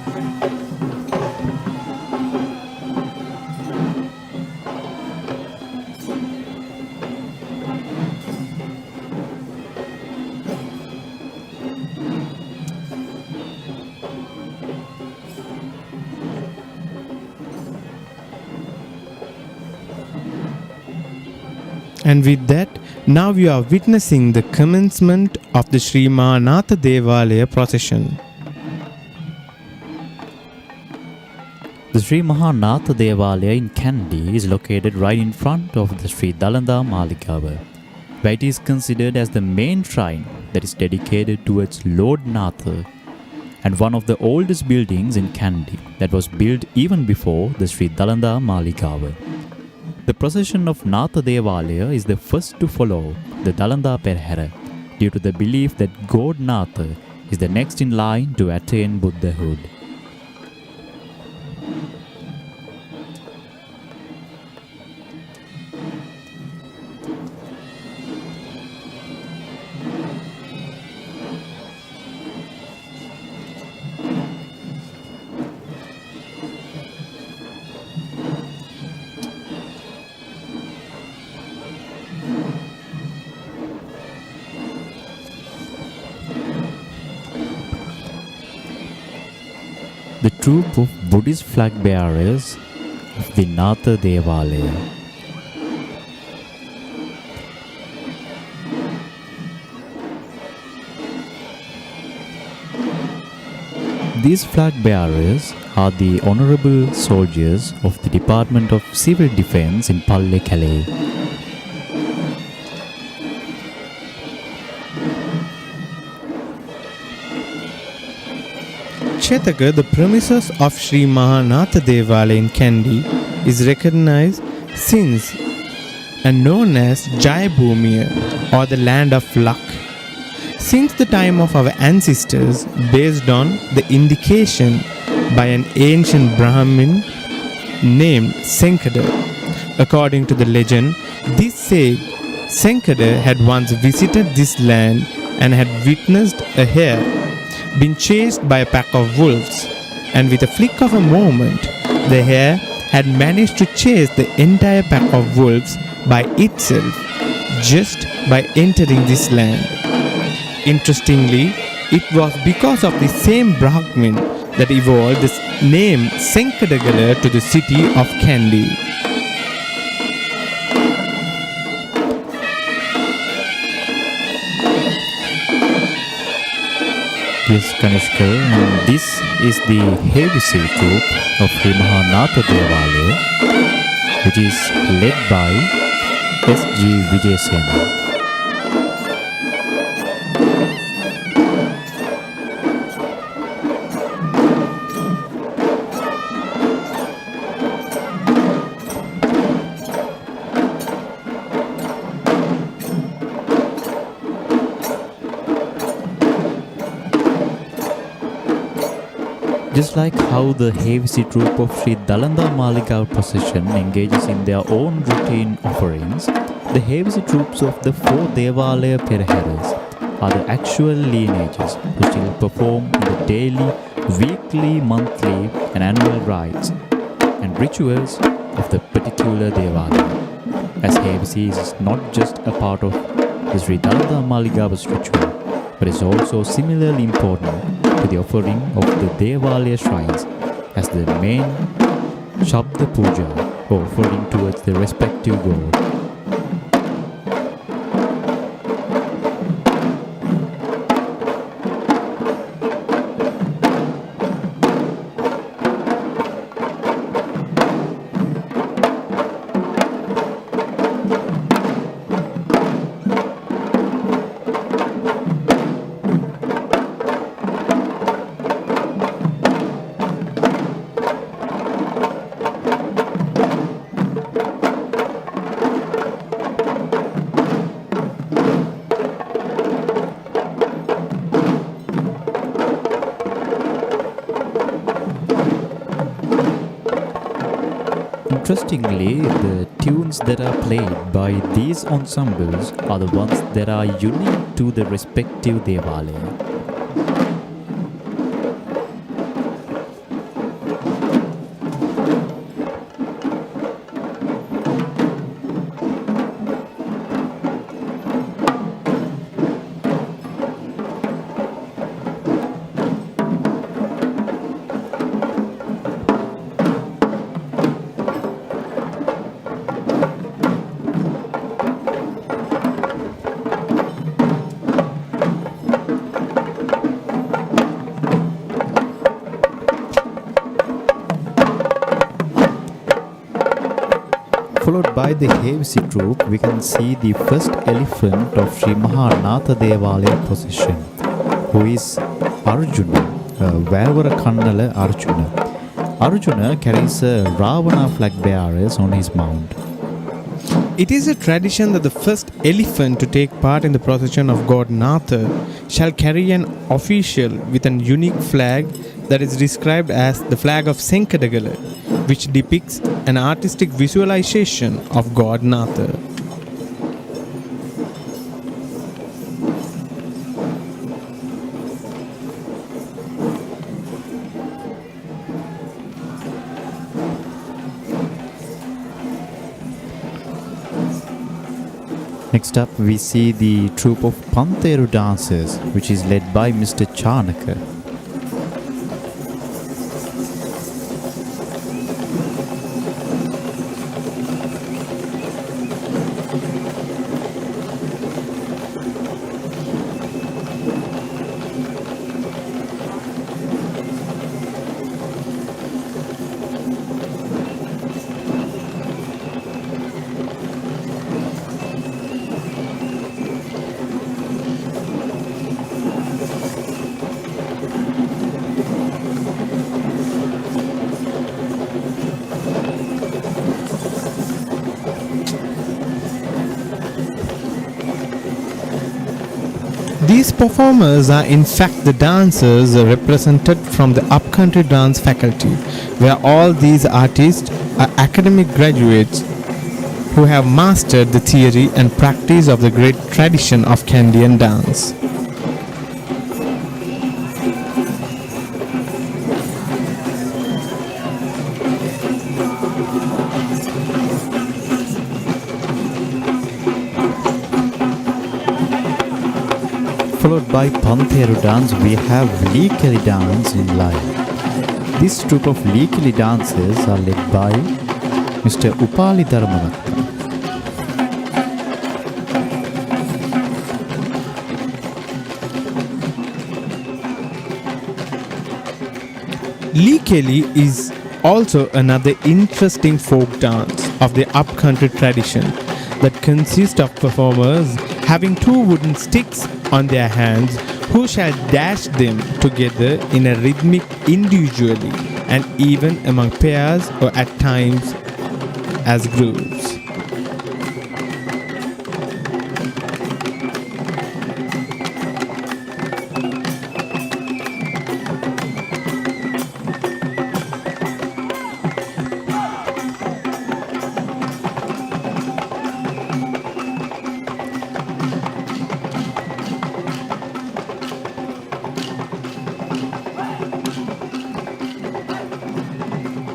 And with that, now you are witnessing the commencement of the Sri Natha Devala procession. The Sri Natha Devala in Kandy is located right in front of the Sri Dalada Maligawa, where it is considered as the main shrine that is dedicated towards Lord Natha, and one of the oldest buildings in Kandy that was built even before the Sri Dalada Maligawa. The procession of Natha Devala is the first to follow the Dalada Perahera due to the belief that God Natha is the next in line to attain Buddhahood. The troop of Buddhist flag bearers of the Natha Devala. These flag bearers are the honorable soldiers of the Department of Civil Defence in Palle-Calais. Chetaka, the premises of Sri Natha Devala in Kandy, is recognized since and known as Jayabhumiya or the land of luck. Since the time of our ancestors, based on the indication by an ancient Brahmin named Senkada. According to the legend, this sage Senkada had once visited this land and had witnessed a hare been chased by a pack of wolves, and with a flick of a moment, the hare had managed to chase the entire pack of wolves by itself, just by entering this land. Interestingly, it was because of the same Brahmin that evolved the name Senkadagala to the city of Kandy. Yes, Kanishkar, and this is the Hewisi troop of Sri Natha Devala, which is led by S.G. Vijayasena. Just like how the Hewisi troop of Sri Dalada Maligawa procession engages in their own routine offerings, the Hewisi troops of the four Devala Peraheras are the actual lineages who still perform in the daily, weekly, monthly and annual rites and rituals of the particular Devala. As Hewisi is not just a part of the Sri Dalada Maligawa's ritual, but is also similarly important to the offering of the Devala shrines as the main Shabda Puja or offering towards the respective god. Interestingly, the tunes that are played by these ensembles are the ones that are unique to the respective Devala. Followed by the Hewisi troop, we can see the first elephant of Sri Natha Devala procession, who is Arjuna, Vavara Kannala Arjuna. Arjuna carries a Ravana flag bearers on his mount. It is a tradition that the first elephant to take part in the procession of God Natha shall carry an official with an unique flag that is described as the flag of Senkadagala, which depicts an artistic visualization of God Natha. Next up, we see the troupe of Pantheru dancers, which is led by Mr. Chanaka. These performers are in fact the dancers represented from the upcountry dance faculty, where all these artists are academic graduates who have mastered the theory and practice of the great tradition of Candian dance. Followed by Pantheru dance, we have Likali dance in live. This troupe of Likali dancers are led by Mr. Upali Dharmanatta. Likeli is also another interesting folk dance of the upcountry tradition that consists of performers having two wooden sticks on their hands who shall dash them together in a rhythmic individually and even among pairs or at times as groups.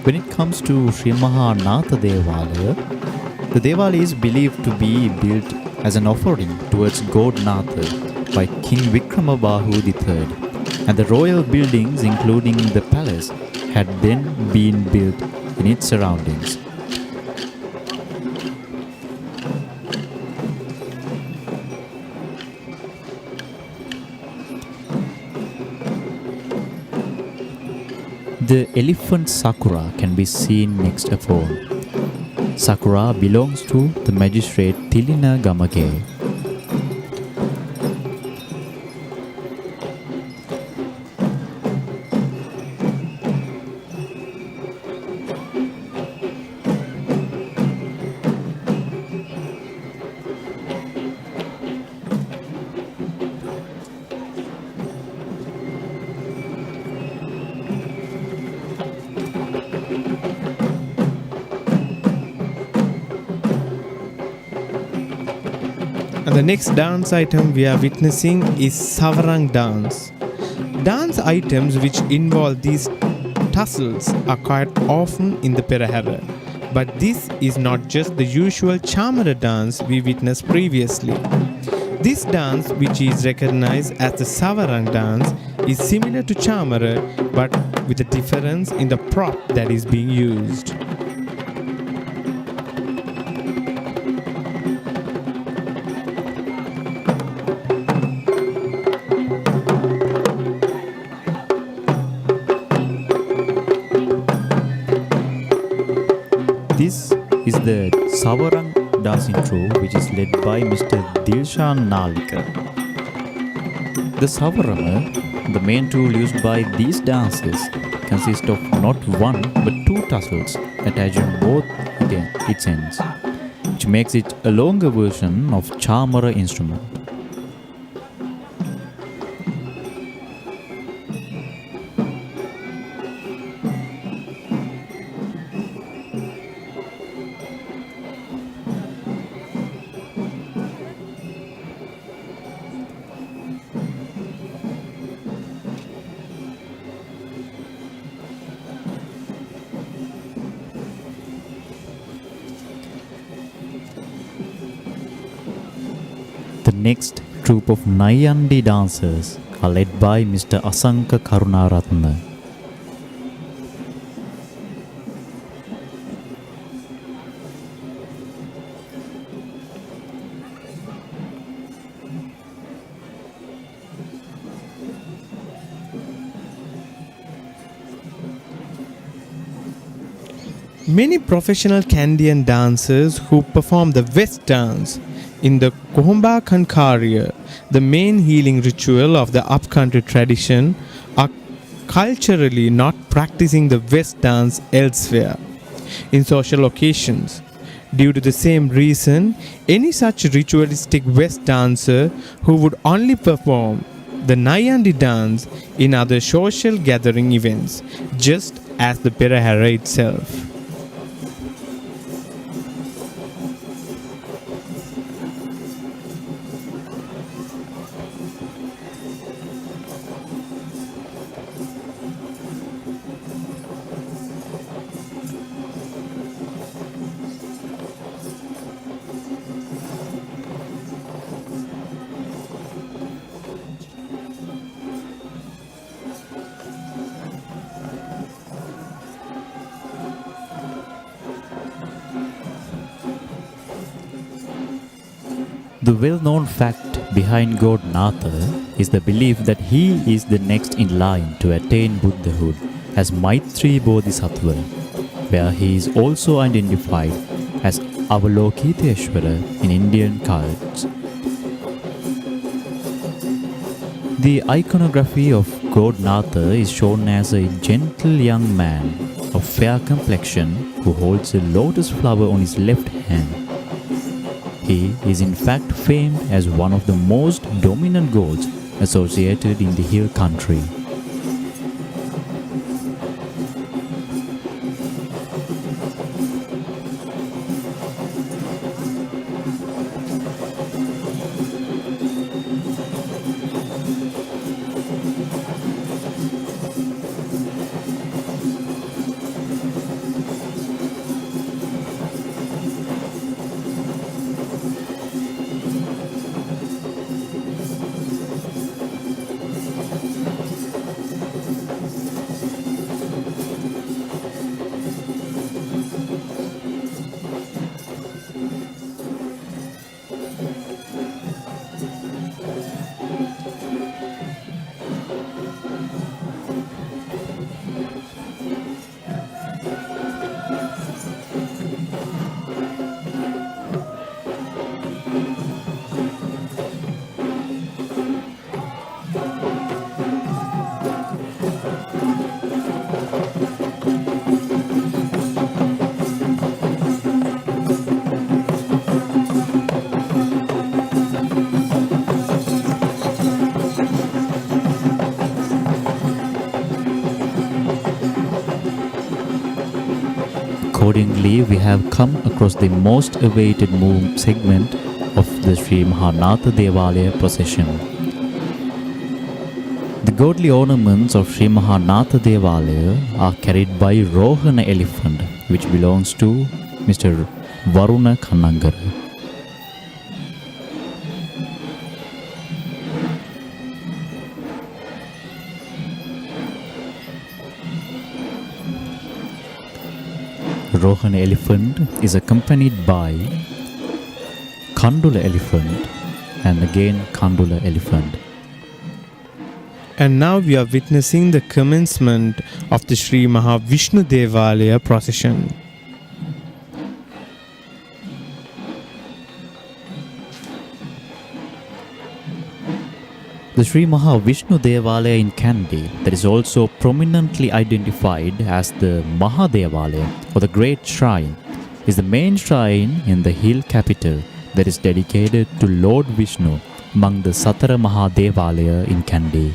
When it comes to Sri Natha Devala, the Devala is believed to be built as an offering towards God Natha by King Vikramabahu III, and the royal buildings including the palace had then been built in its surroundings. The elephant Sakura can be seen next above. Sakura belongs to the magistrate Tilina Gamage. And the next dance item we are witnessing is Savarang dance. Dance items which involve these tussles are quite often in the Perahera, but this is not just the usual Chamara dance we witnessed previously. This dance, which is recognized as the Savarang dance, is similar to Chamara but with a difference in the prop that is being used. This is the Savarang dancing troupe, which is led by Mr. Dilshan Nalika. The Savaranga, the main tool used by these dancers, consists of not one but two tassels attached on both its ends, which makes it a longer version of chamara instrument. The next troupe of Naiyandi dancers are led by Mr. Asanka Karunaratna. Many professional Candian dancers who perform the West dance in the Kumbal Perahera, the main healing ritual of the upcountry tradition, are culturally not practicing the West dance elsewhere in social occasions. Due to the same reason, any such ritualistic West dancer who would only perform the Naiyandi dance in other social gathering events, just as the Perahera itself. The well-known fact behind God Natha is the belief that he is the next in line to attain Buddhahood as Maitri Bodhisattva, where he is also identified as Avalokiteshvara in Indian cults. The iconography of God Natha is shown as a gentle young man of fair complexion who holds a lotus flower on his left hand. He is in fact famed as one of the most dominant gods associated in the hill country. Accordingly, we have come across the most awaited segment of the Sri Natha Devala procession. The godly ornaments of Sri Natha Devala are carried by Rohana elephant, which belongs to Mr. Varuna Kannangara. Rohana elephant is accompanied by Kandula elephant and again Kandula elephant. And now we are witnessing the commencement of the Sri Vishnu Devala procession. The Sri Maha Vishnu Devala in Kandy, that is also prominently identified as the Maha Devala or the Great Shrine, is the main shrine in the hill capital that is dedicated to Lord Vishnu among the Satara Maha Devalaya in Kandy.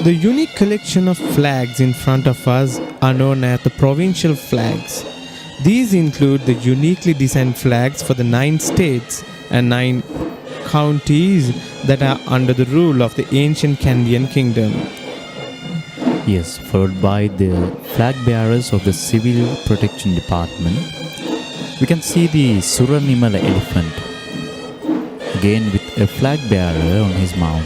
The unique collection of flags in front of us are known as the provincial flags. These include the uniquely designed flags for the 9 states and 9 counties that are under the rule of the ancient Candian kingdom. Yes, followed by the flag bearers of the Civil Protection Department. We can see the Suranimala elephant, again with a flag bearer on his mount.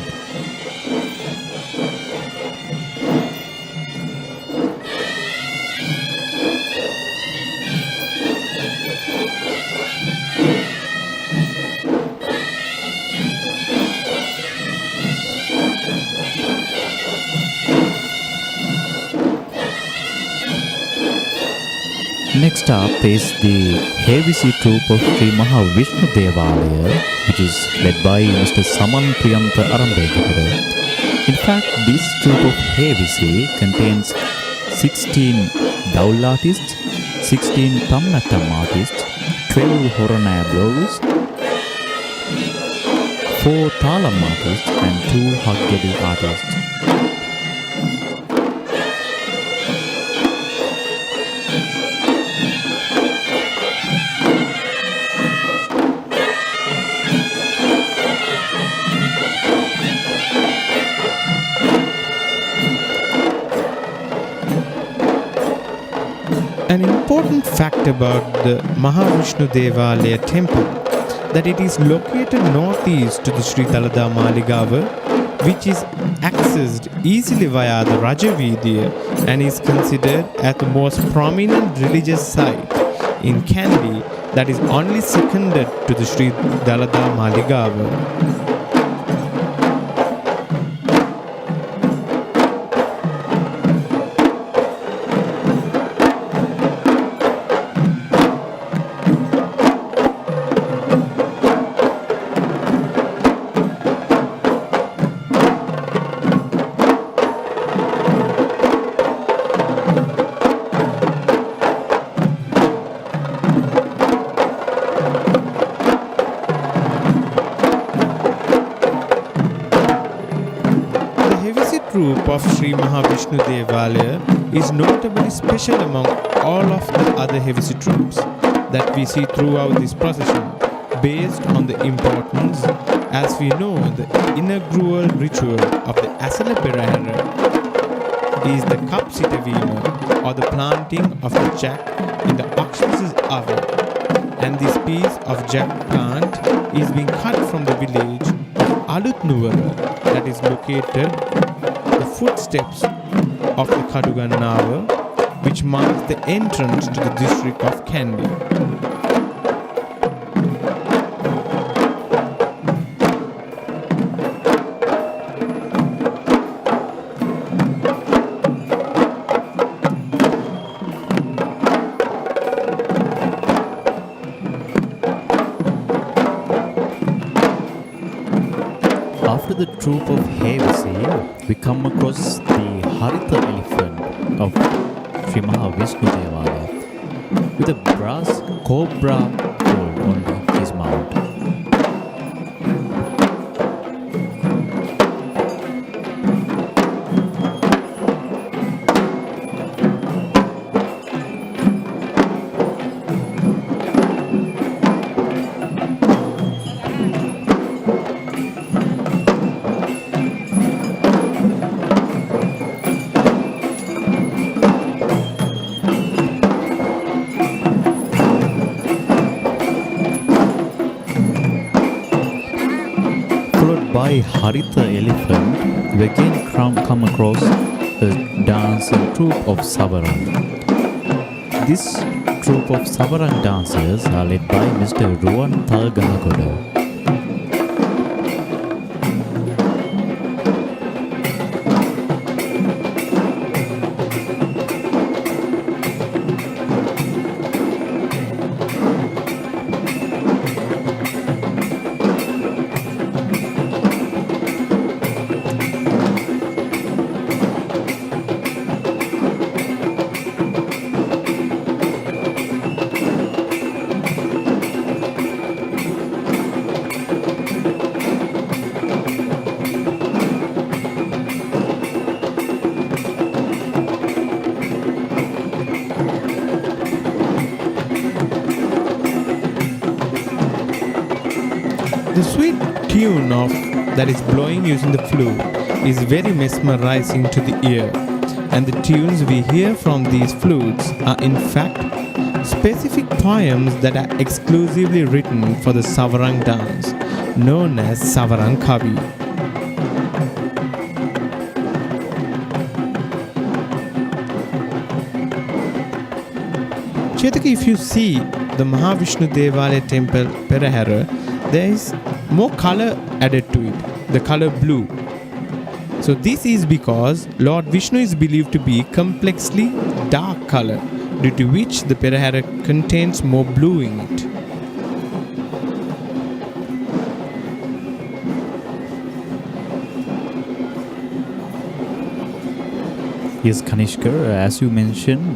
Next up is the Hewisi troop of Sri Maha Vishnu Devala, which is led by Mr. Saman Priyantha Arambekara. In fact, this troop of Hewisi contains 16 Daul artists, 16 Tamnatam artists, 12 Horanablos, 4 Talam artists and 2 Haggedi artists. An important fact about the Mahavishnu Devalaya temple that it is located northeast to the Sri Dalada Maligawa, which is accessed easily via the Rajavidya and is considered as the most prominent religious site in Kandy that is only seconded to the Sri Dalada Maligawa. Troop of Sri Mahavishnu Devala is notably special among all of the other Hewisi troops that we see throughout this procession, based on the importance. As we know, the inaugural ritual of the Esala Perahera is the Kapsitavina, or the planting of the jack in the oxen's oven, and this piece of jack plant is being cut from the village of Alutnuvara that is located the footsteps of the Kataragama, which marks the entrance to the district of Kandy. After the troop of Hewisi, we come across the Haritha elephant of Sri Maha Vishnu Devala with a brass cobra fold on his mount. By Haritha elephant, we again come across the dancing troupe of Savarang. This troupe of Savarang dancers are led by Mr. Ruwan Talgahagoda. The sweet tune of that is blowing using the flute is very mesmerizing to the ear, and the tunes we hear from these flutes are in fact specific poems that are exclusively written for the Savarang dance, known as Savarang Kavi. Chetaka, if you see the Vishnu Devala temple Perahera, there is more color added to it, the color blue. So this is because Lord Vishnu is believed to be complexly dark color, due to which the Perahera contains more blue in it. Yes, Kanishkar, as you mentioned,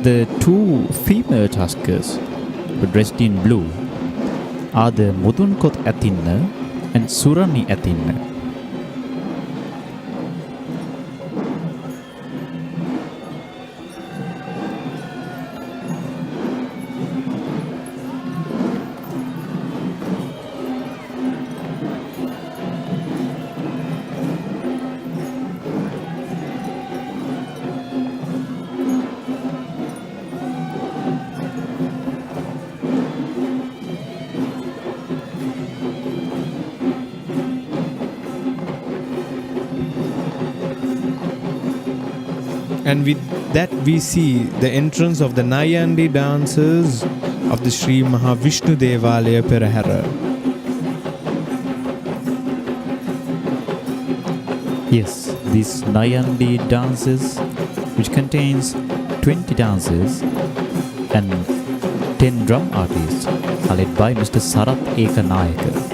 the two female Tuskers dressed in blue are the Mudunkot Athinna and Surani Athinna. And with that we see the entrance of the Naiyandi dancers of the Sri Vishnu Devala Perahera. Yes, these Naiyandi dances, which contains 20 dancers and 10 drum artists, are led by Mr. Sarath Ekanayaka.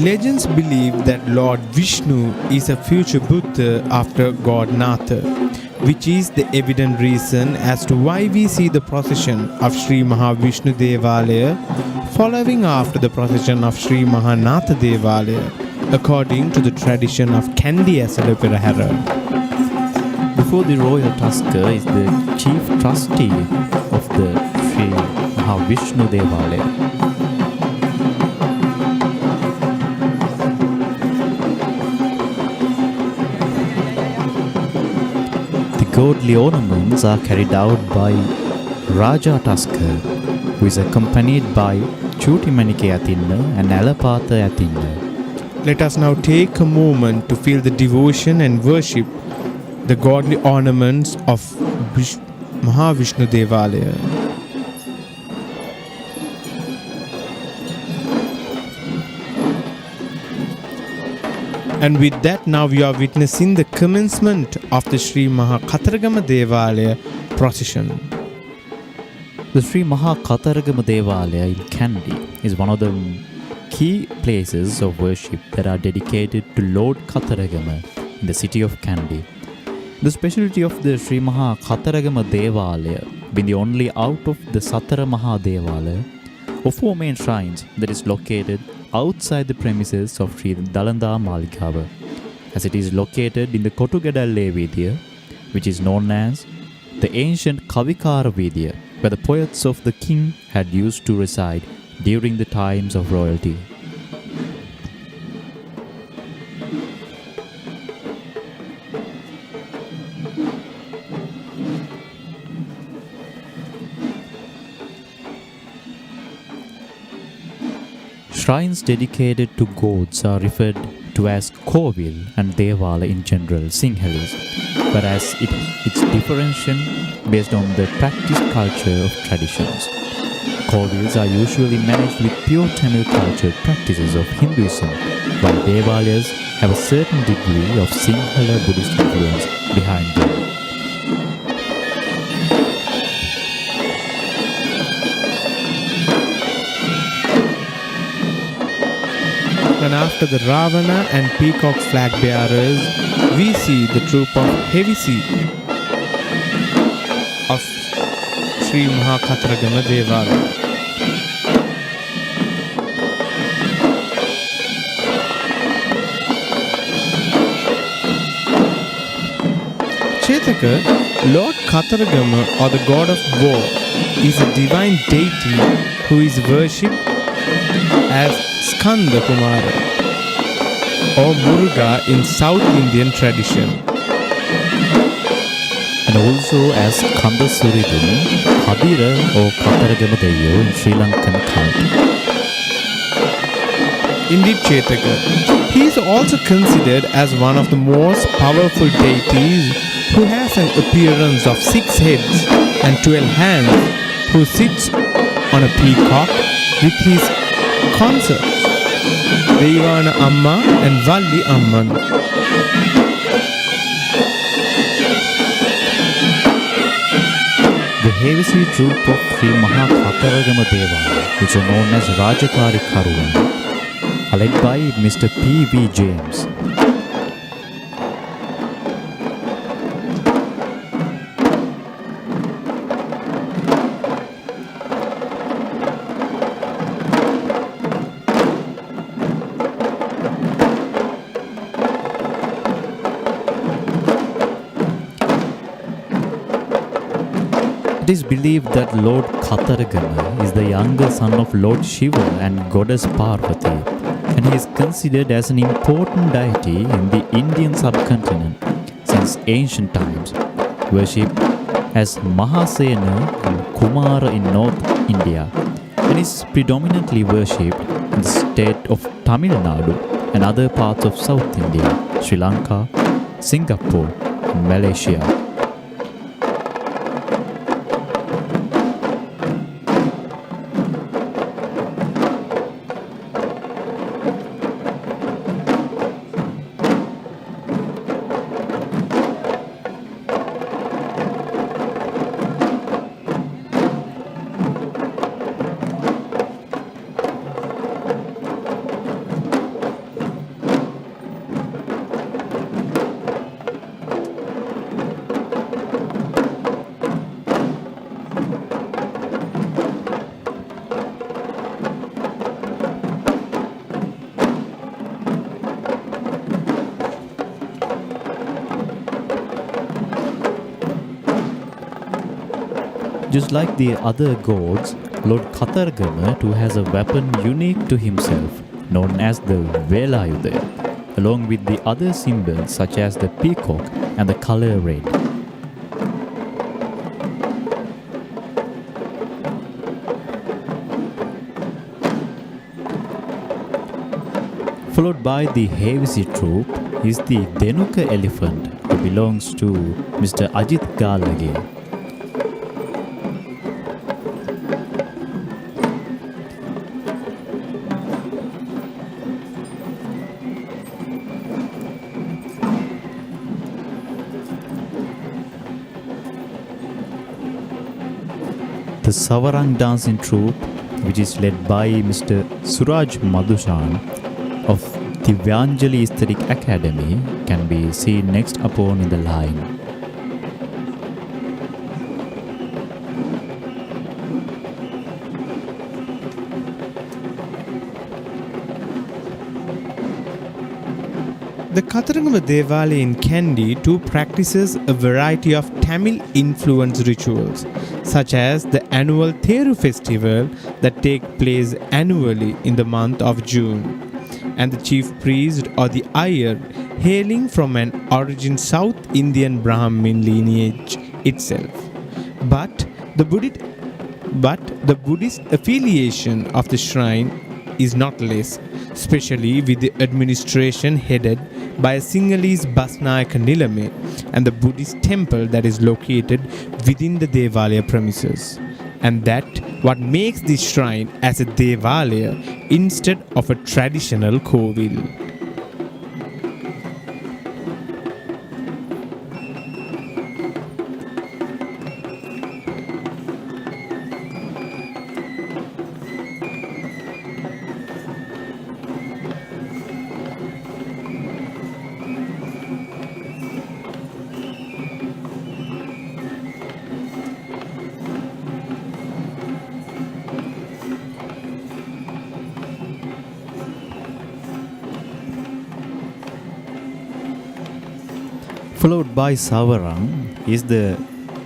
Legends believe that Lord Vishnu is a future Buddha after God Natha, which is the evident reason as to why we see the procession of Sri Vishnu Devala following after the procession of Sri Natha Devala, according to the tradition of Kandy Esala Perahera. Before the royal Tusker is the chief trustee of the Sri Vishnu Devala. Godly ornaments are carried out by Raja Tusker, who is accompanied by Chutimanike Athinna and Alapatha Athinna. Let us now take a moment to feel the devotion and worship the godly ornaments of Vishnu Devala. And with that, now we are witnessing the commencement of the Sri Kataragama Devala procession. The Sri Kataragama Devala in Kandy is one of the key places of worship that are dedicated to Lord Kataragama in the city of Kandy. The specialty of the Sri Kataragama Devala being the only out of the Satara Devala of four main shrines that is located outside the premises of Sri Dalada Maligawa, as it is located in the Kotugadalle Vidya, which is known as the ancient Kavikara Vidya, where the poets of the king had used to reside during the times of royalty. Shrines dedicated to gods are referred to as Kovil and Devala in general, Sinhalese, whereas its differentiation based on the practiced culture of traditions. Kovils are usually managed with pure Tamil culture practices of Hinduism, while Devalayas have a certain degree of Sinhala Buddhist influence behind them. And after the Ravana and Peacock flag bearers, we see the troop of Hewisi of Sri Kataragama Devala. Chetaka, Lord Kataragama, or the god of war, is a divine deity who is worshipped as Skanda Kumara or Muruga in South Indian tradition. And also as Kanda Suridun, Kabira or Kataragama Deyo in Sri Lankan cult. Indeed, Chetaka. He is also considered as one of the most powerful deities who has an appearance of 6 heads and 12 hands, who sits on a peacock with his consorts, Devana Amma and Valli Amman. The Hewisi troop of Sri Kataragama Devala, which are known as Rajakari Karuvan, are led by Mr. P.V. James. It is believed that Lord Kataragama is the younger son of Lord Shiva and Goddess Parvati, and he is considered as an important deity in the Indian subcontinent since ancient times, worshipped as Mahasena and Kumara in North India, and is predominantly worshipped in the state of Tamil Nadu and other parts of South India, Sri Lanka, Singapore, and Malaysia. Just like the other gods, Lord Kataragama too has a weapon unique to himself, known as the Velayuda, along with the other symbols such as the peacock and the color red. Followed by the Hewisi troop is the Denuka elephant, who belongs to Mr. Ajit Galage. The Savarang dancing troupe, which is led by Mr. Suraj Madhushan of the Vyanjali Aesthetic Academy, can be seen next upon in the line. The Kataragama Devala in Kandy too practices a variety of Tamil-influenced rituals, such as the annual Theru festival that takes place annually in the month of June, and the chief priest or the Iyer hailing from an origin South Indian Brahmin lineage itself. But the Buddhist affiliation of the shrine is not less, especially with the administration headed by a Sinhalese Basnayake Nilame and the Buddhist temple that is located within the Devalaya premises, and that what makes this shrine as a Devalaya instead of a traditional Kovil. Followed by Savarang is the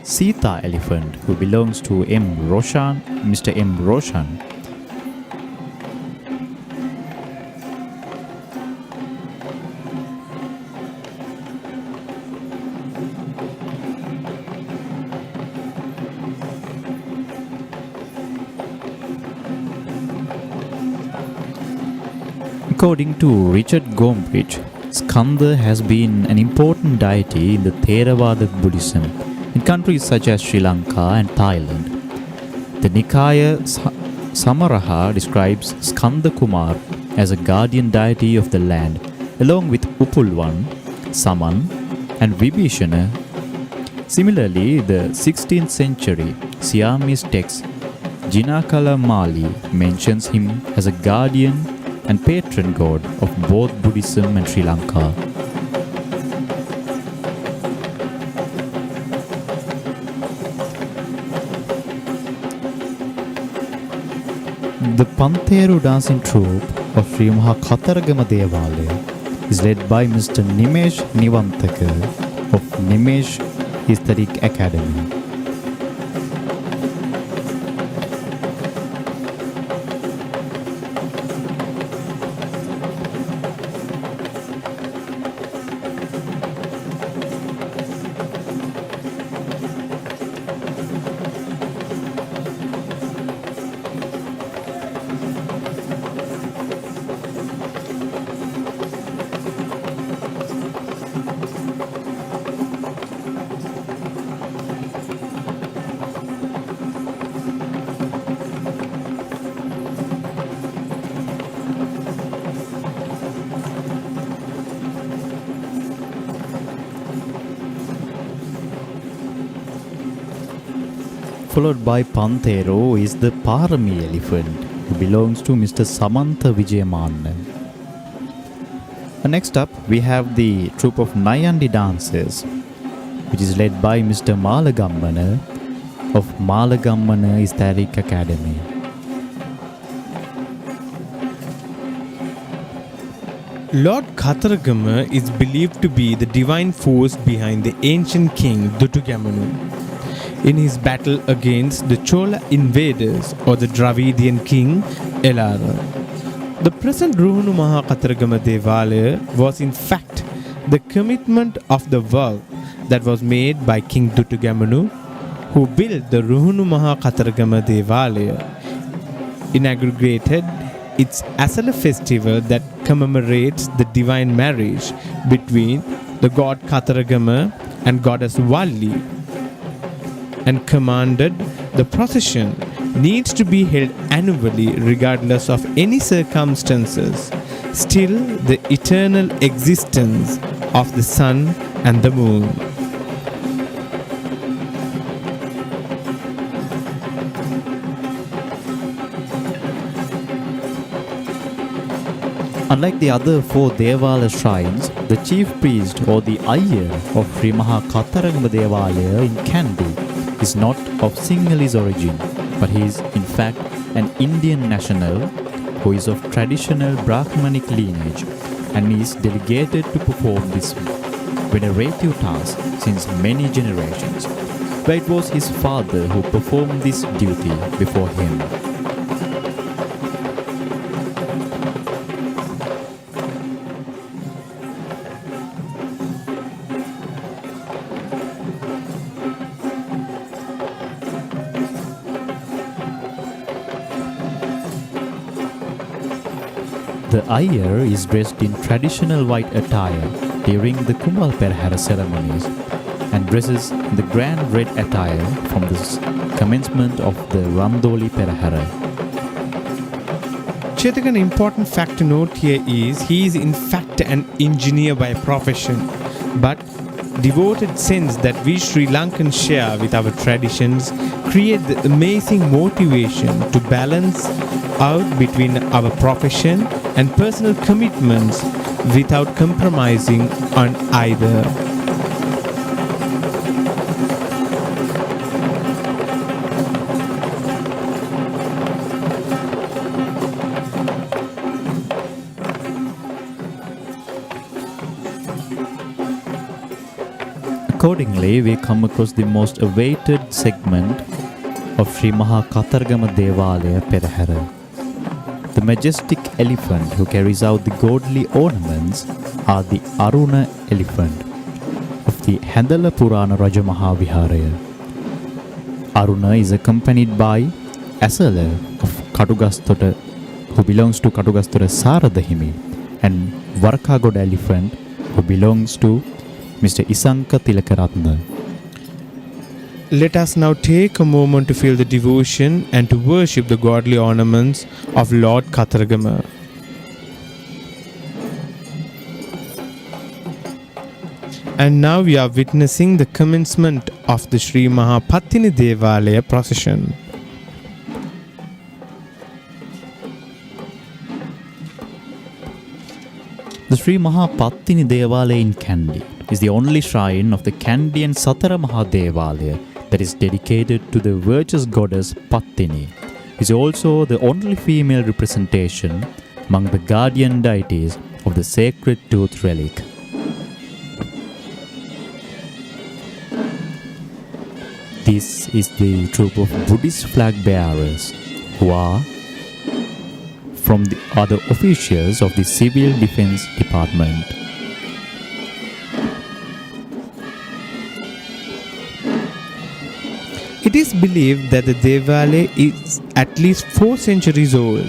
Sita elephant, who belongs to Mr. M. Roshan. According to Richard Gombrich, Skanda has been an important deity in the Theravada Buddhism in countries such as Sri Lanka and Thailand. The Nikaya Samaraha describes Skanda Kumar as a guardian deity of the land, along with Upulvan, Saman, and Vibhishana. Similarly, the 16th century Siamese text Jinakala Mali mentions him as a guardian and patron god of both Buddhism and Sri Lanka. The Pantheru dancing troupe of Sri Maha Kataragama Devala is led by Mr. Nimesh Nivantaka of Nimesh Aesthetic Academy. Followed by Pantheru is the Parami elephant, who belongs to Mr. Samantha Vijayamanna. Next up, we have the troupe of Naiyandi dancers, which is led by Mr. Malagammana of Malagammana Aesthetic Academy. Lord Kataragama is believed to be the divine force behind the ancient king Dutugamanu in his battle against the Chola invaders or the Dravidian king Elara. The present Ruhunu Maha Kataragama Devalaya was in fact the commitment of the work that was made by King Dutugamanu, who built the Ruhunu Maha Kataragama Devalaya, inaugurated its Asala festival that commemorates the divine marriage between the god Kataragama and goddess Valli, and commanded the procession needs to be held annually regardless of any circumstances. Still, the eternal existence of the sun and the moon. Unlike the other four Devala shrines, the chief priest or the Ayya of Sri Maha Kataragama Devalaya in Kandy is not of Sinhalese origin, but he is in fact an Indian national who is of traditional Brahmanic lineage and is delegated to perform this venerative task since many generations, but it was his father who performed this duty before him. The Iyer is dressed in traditional white attire during the Kumbal Perahera ceremonies. and dresses in the grand red attire from the commencement of the Randoli Perahera. Chetak, an important fact to note here is he is in fact an engineer by profession, but devoted sense that we Sri Lankans share with our traditions create the amazing motivation to balance out between our profession and personal commitments without compromising on either. Accordingly, we come across the most awaited segment of Sri Maha Kataragama Devala Perahera. The majestic elephant who carries out the godly ornaments are the Aruna elephant of the Handala Purana Rajamaha Viharaya. Aruna is accompanied by Esala of Katugastota, who belongs to Katugastota Saradahimi, and Varkagoda elephant, who belongs to Mr. Isanka Tilakaratna. Let us now take a moment to feel the devotion and to worship the godly ornaments of Lord Kataragama. And now we are witnessing the commencement of the Sri Maha Patini Devala procession. The Sri Maha Patini Devala in Kandy is the only shrine of the Candian Satara Mahadevalaya that is dedicated to the virtuous goddess Patini. It is also the only female representation among the guardian deities of the sacred tooth relic. This is the troop of Buddhist flag bearers who are from the other officials of the Civil Defense Department. It is believed that the Devala is at least 4 centuries old,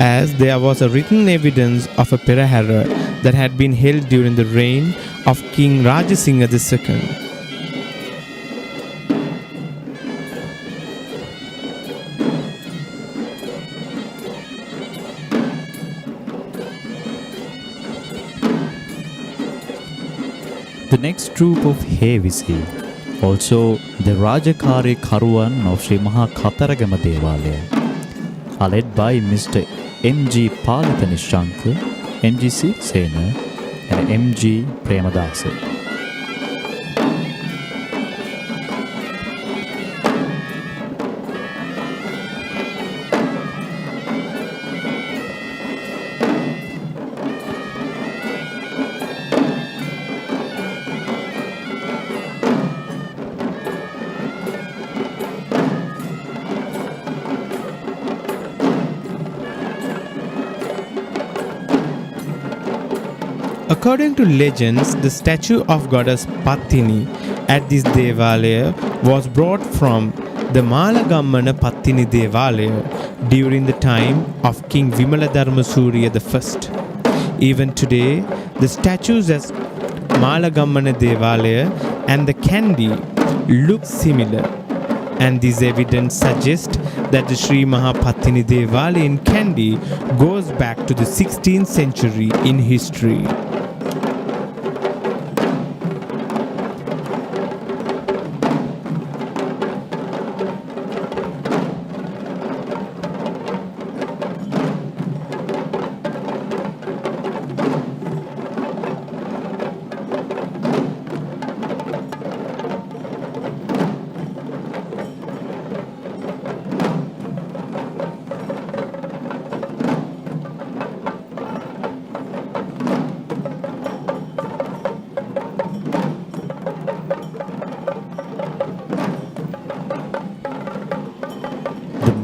as there was a written evidence of a Perahera that had been held during the reign of King Rajasingha II. The next troop of Hewisi, also the Rajakari Karuan of Sri Maha Kataragama Devalaya, are led by Mr. M.G. Palitanishanka, M.G. Sena, and M.G. Premadasa. According to legends, the statue of goddess Patini at this Devalaya was brought from the Maligawa Patini Devalaya during the time of King Vimaladharma Surya I. Even today, the statues at Maligawa Devalaya and the Kandy look similar, and this evidence suggests that the Sri Maha Patini Devala in Kandy goes back to the 16th century in history.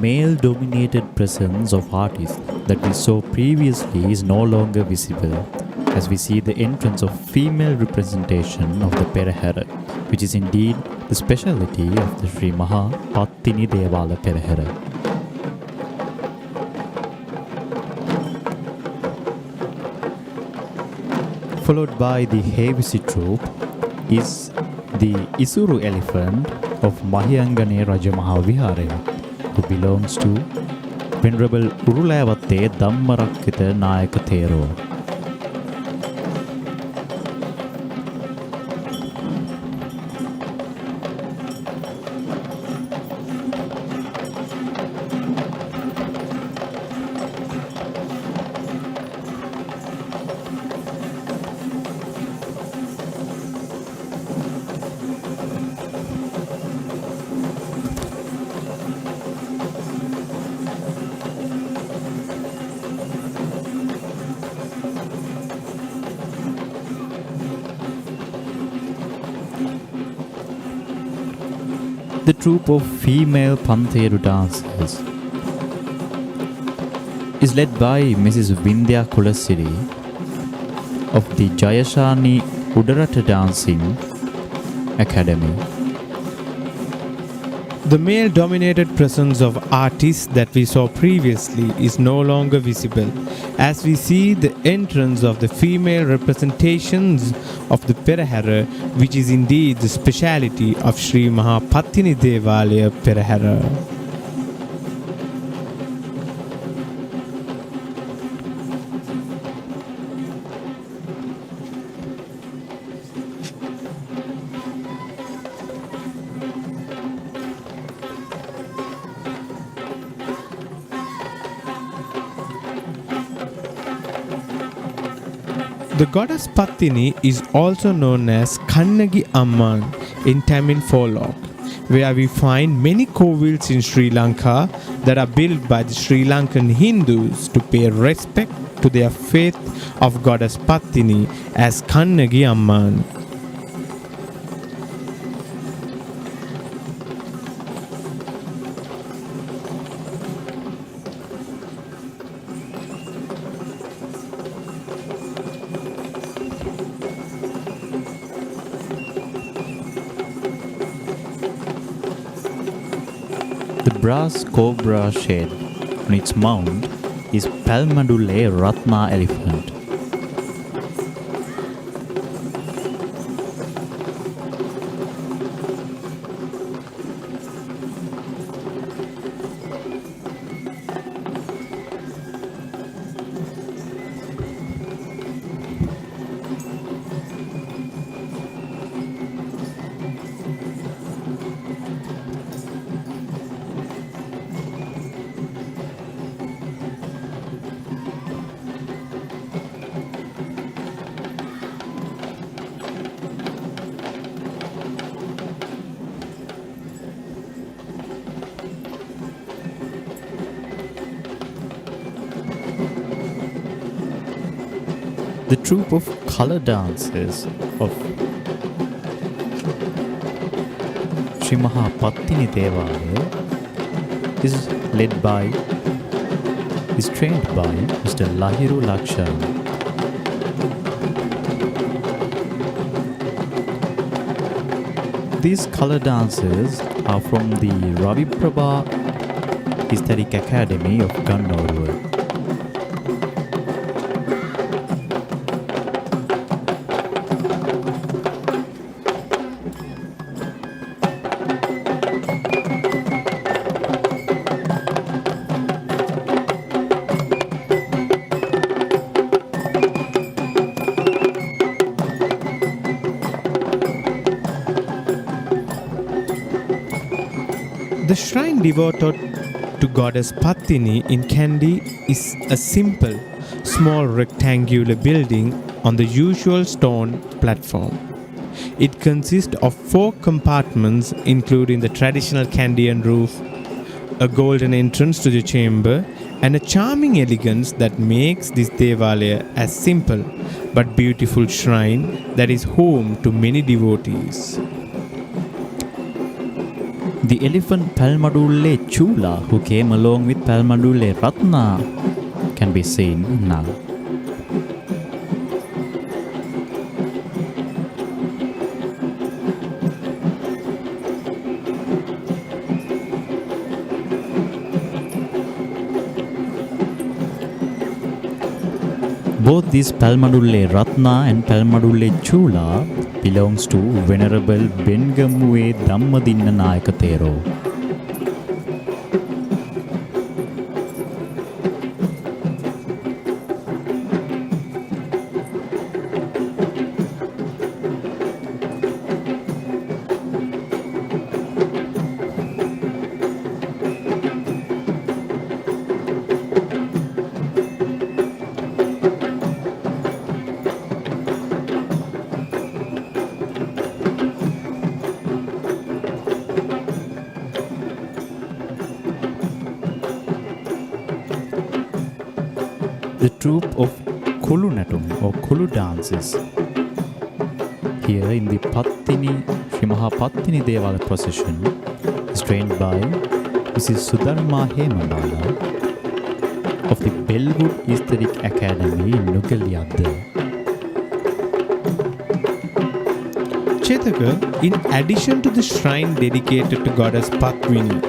Male-dominated presence of artists that we saw previously is no longer visible, as we see the entrance of female representation of the Perahera, which is indeed the speciality of the Sri Maha Patini Devala Perahera. Followed by the Hewisi troop is the Isuru elephant of Mahiyangane Rajamaha Viharaya, who belongs to Venerable Urulavatte Dhammarakkita Nayaka Thero. The troupe of female Pantheru dancers is led by Mrs. Vindhya Kulasiri of the Jayashani Udarata Dancing Academy. The male-dominated presence of artists that we saw previously is no longer visible, as we see the entrance of the female representations of the Perahera, which is indeed the speciality of Sri Patini Devala Perahera. The goddess Patini is also known as Kannagi Amman in Tamil folklore, where we find many kovils in Sri Lanka that are built by the Sri Lankan Hindus to pay respect to their faith of goddess Patini as Kannagi Amman. The brass cobra shed on its mount is Palmadulle Ratna elephant. The troupe of color dancers of Sri Patini Devala is trained by Mr. Lahiru Lakshan. These color dancers are from the Ravi Prabha Aesthetic Academy of Gannoru. The shrine devoted to goddess Patini in Kandy is a simple, small rectangular building on the usual stone platform. It consists of 4 compartments including the traditional Candidan roof, a golden entrance to the chamber, and a charming elegance that makes this Devalaya a simple but beautiful shrine that is home to many devotees. The elephant Palmadulle Chula, who came along with Palmadulle Ratna, can be seen now. Both these Palmadulle Ratna and Palmadulle Chula belongs to Venerable Bengamue Dhammadinna Nayaka Thero. The troupe of Kulu Natum or Kulu dances here in the Sri Patini Devala procession is trained by Mrs. Sudharma Hemamala of the Bellwood Aesthetic Academy in Nugaliyadda. Chetaka, in addition to the shrine dedicated to goddess Patini,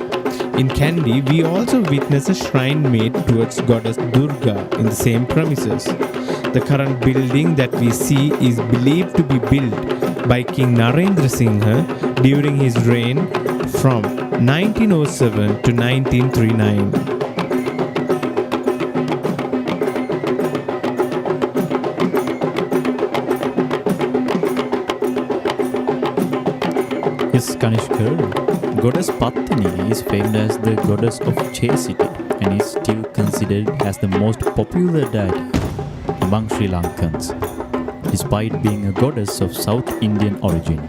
in Kandy, we also witness a shrine made towards goddess Durga in the same premises. The current building that we see is believed to be built by King Narendra Singha during his reign from 1907 to 1939. Yes, Kanishkar, Goddess Patini is famed as the goddess of chastity and is still considered as the most popular deity among Sri Lankans, despite being a goddess of South Indian origin.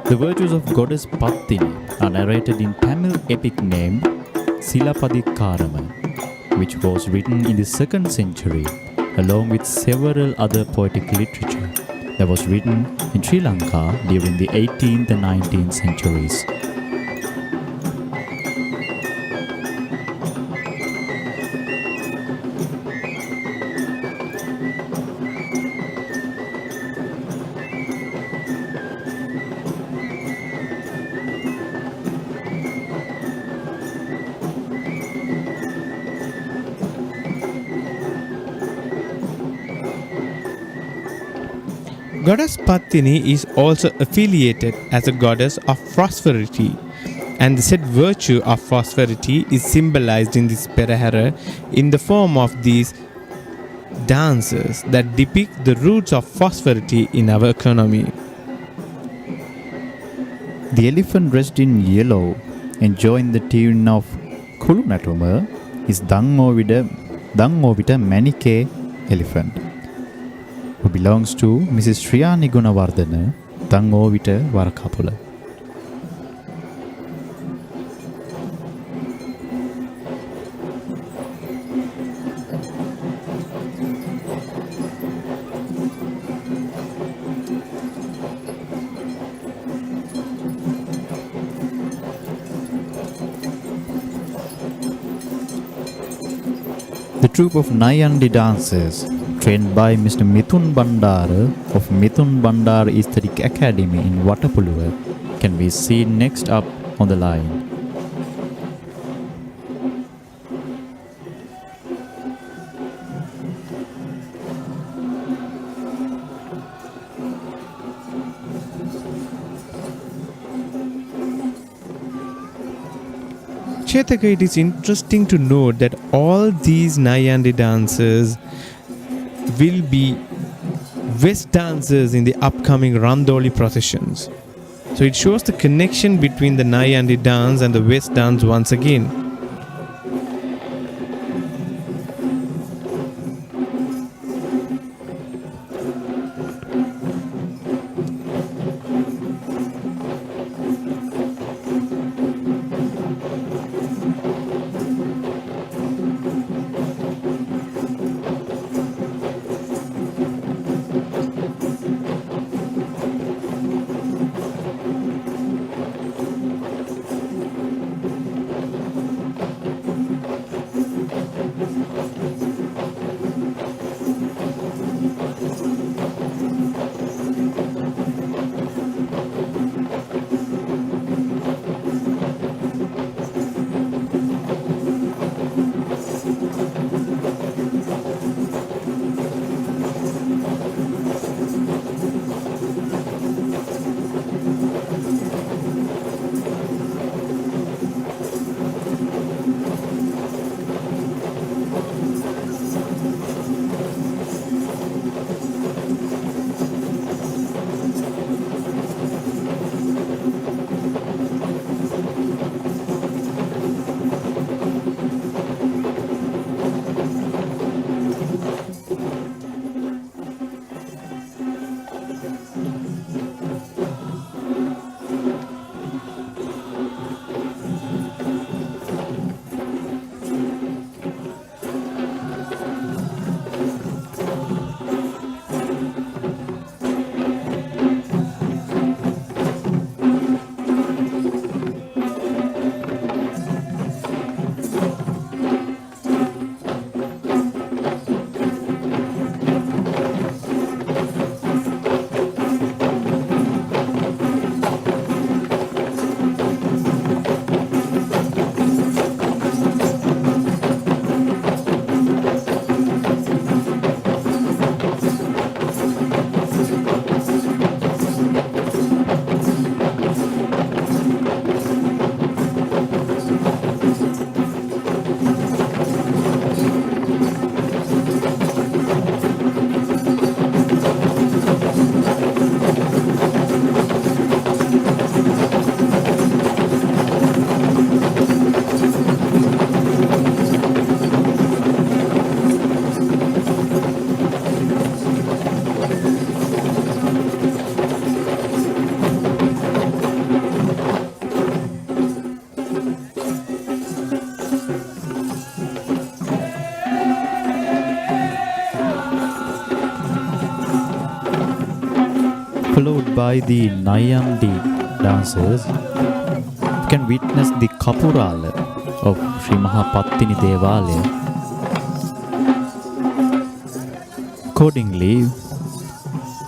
The virtues of Goddess Patini are narrated in Tamil epic named Silapadikaram, which was written in the 2nd century, along with several other poetic literature that was written in Sri Lanka during the 18th and 19th centuries. Goddess Patini is also affiliated as a goddess of prosperity, and the said virtue of prosperity is symbolized in this Perahera in the form of these dances that depict the roots of prosperity in our economy. The elephant dressed in yellow, enjoying the tune of Kulunatuma, is Dangovita Manike elephant, who belongs to Mrs. Shriyani Gunawardana Dangovita Varakapula. The troupe of Naiyandi dancers, trained by Mr. Mithun Bandara of Mithun Bandara Aesthetic Academy in Watapuluwa, can be seen next up on the line. Chetaka, it is interesting to note that all these Naiyandi dancers will be West dancers in the upcoming Randoli processions. So it shows the connection between the Naiyandi dance and the West dance once again. by the Naiyandi dancers, you can witness the Kapurala of Sri Patini Devala. Accordingly,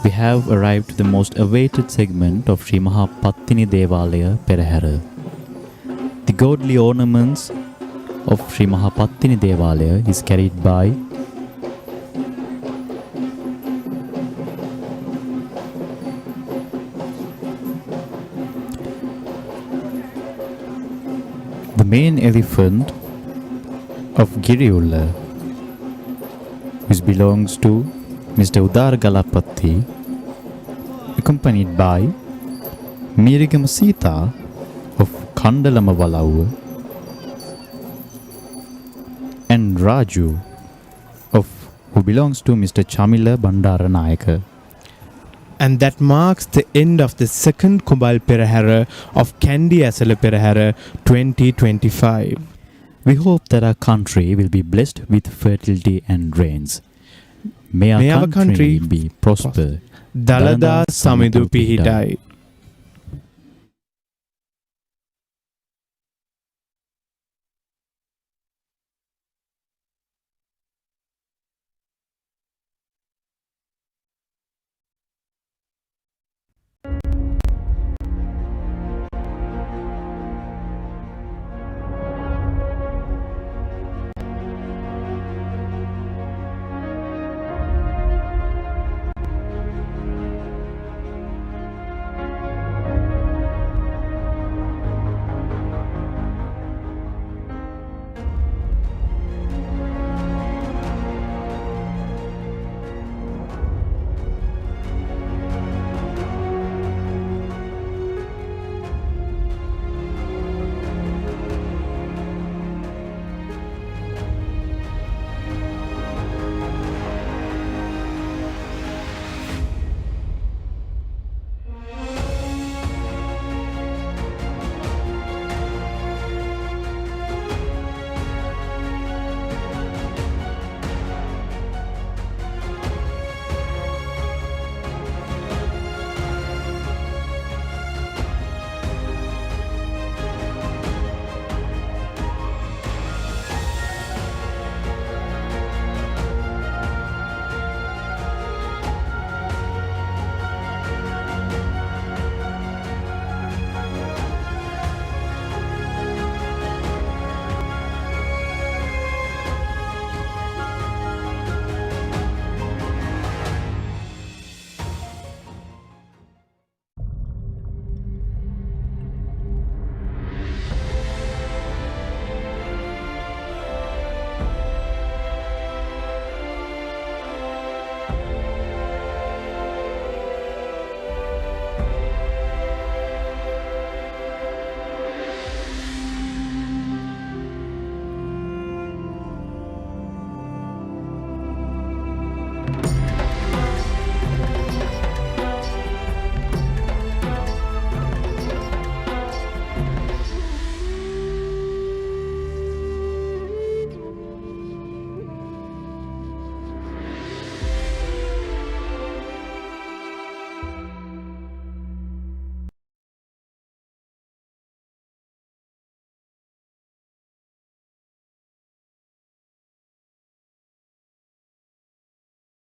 we have arrived to the most awaited segment of Sri Patini Devala Perahera. The godly ornaments of Sri Patini Devala is carried by the main elephant of Giriulla, which belongs to Mr. Udar Galapati, accompanied by Mirigama Sita of Kandalama Valavu and Raju who belongs to Mr. Chamila Bandaranayaka. And that marks the end of the second Kumbal Perahera of Kandy Esala Perahera 2025. We hope that our country will be blessed with fertility and rains. May our country be prosper. Dalada Samidu Pihitai.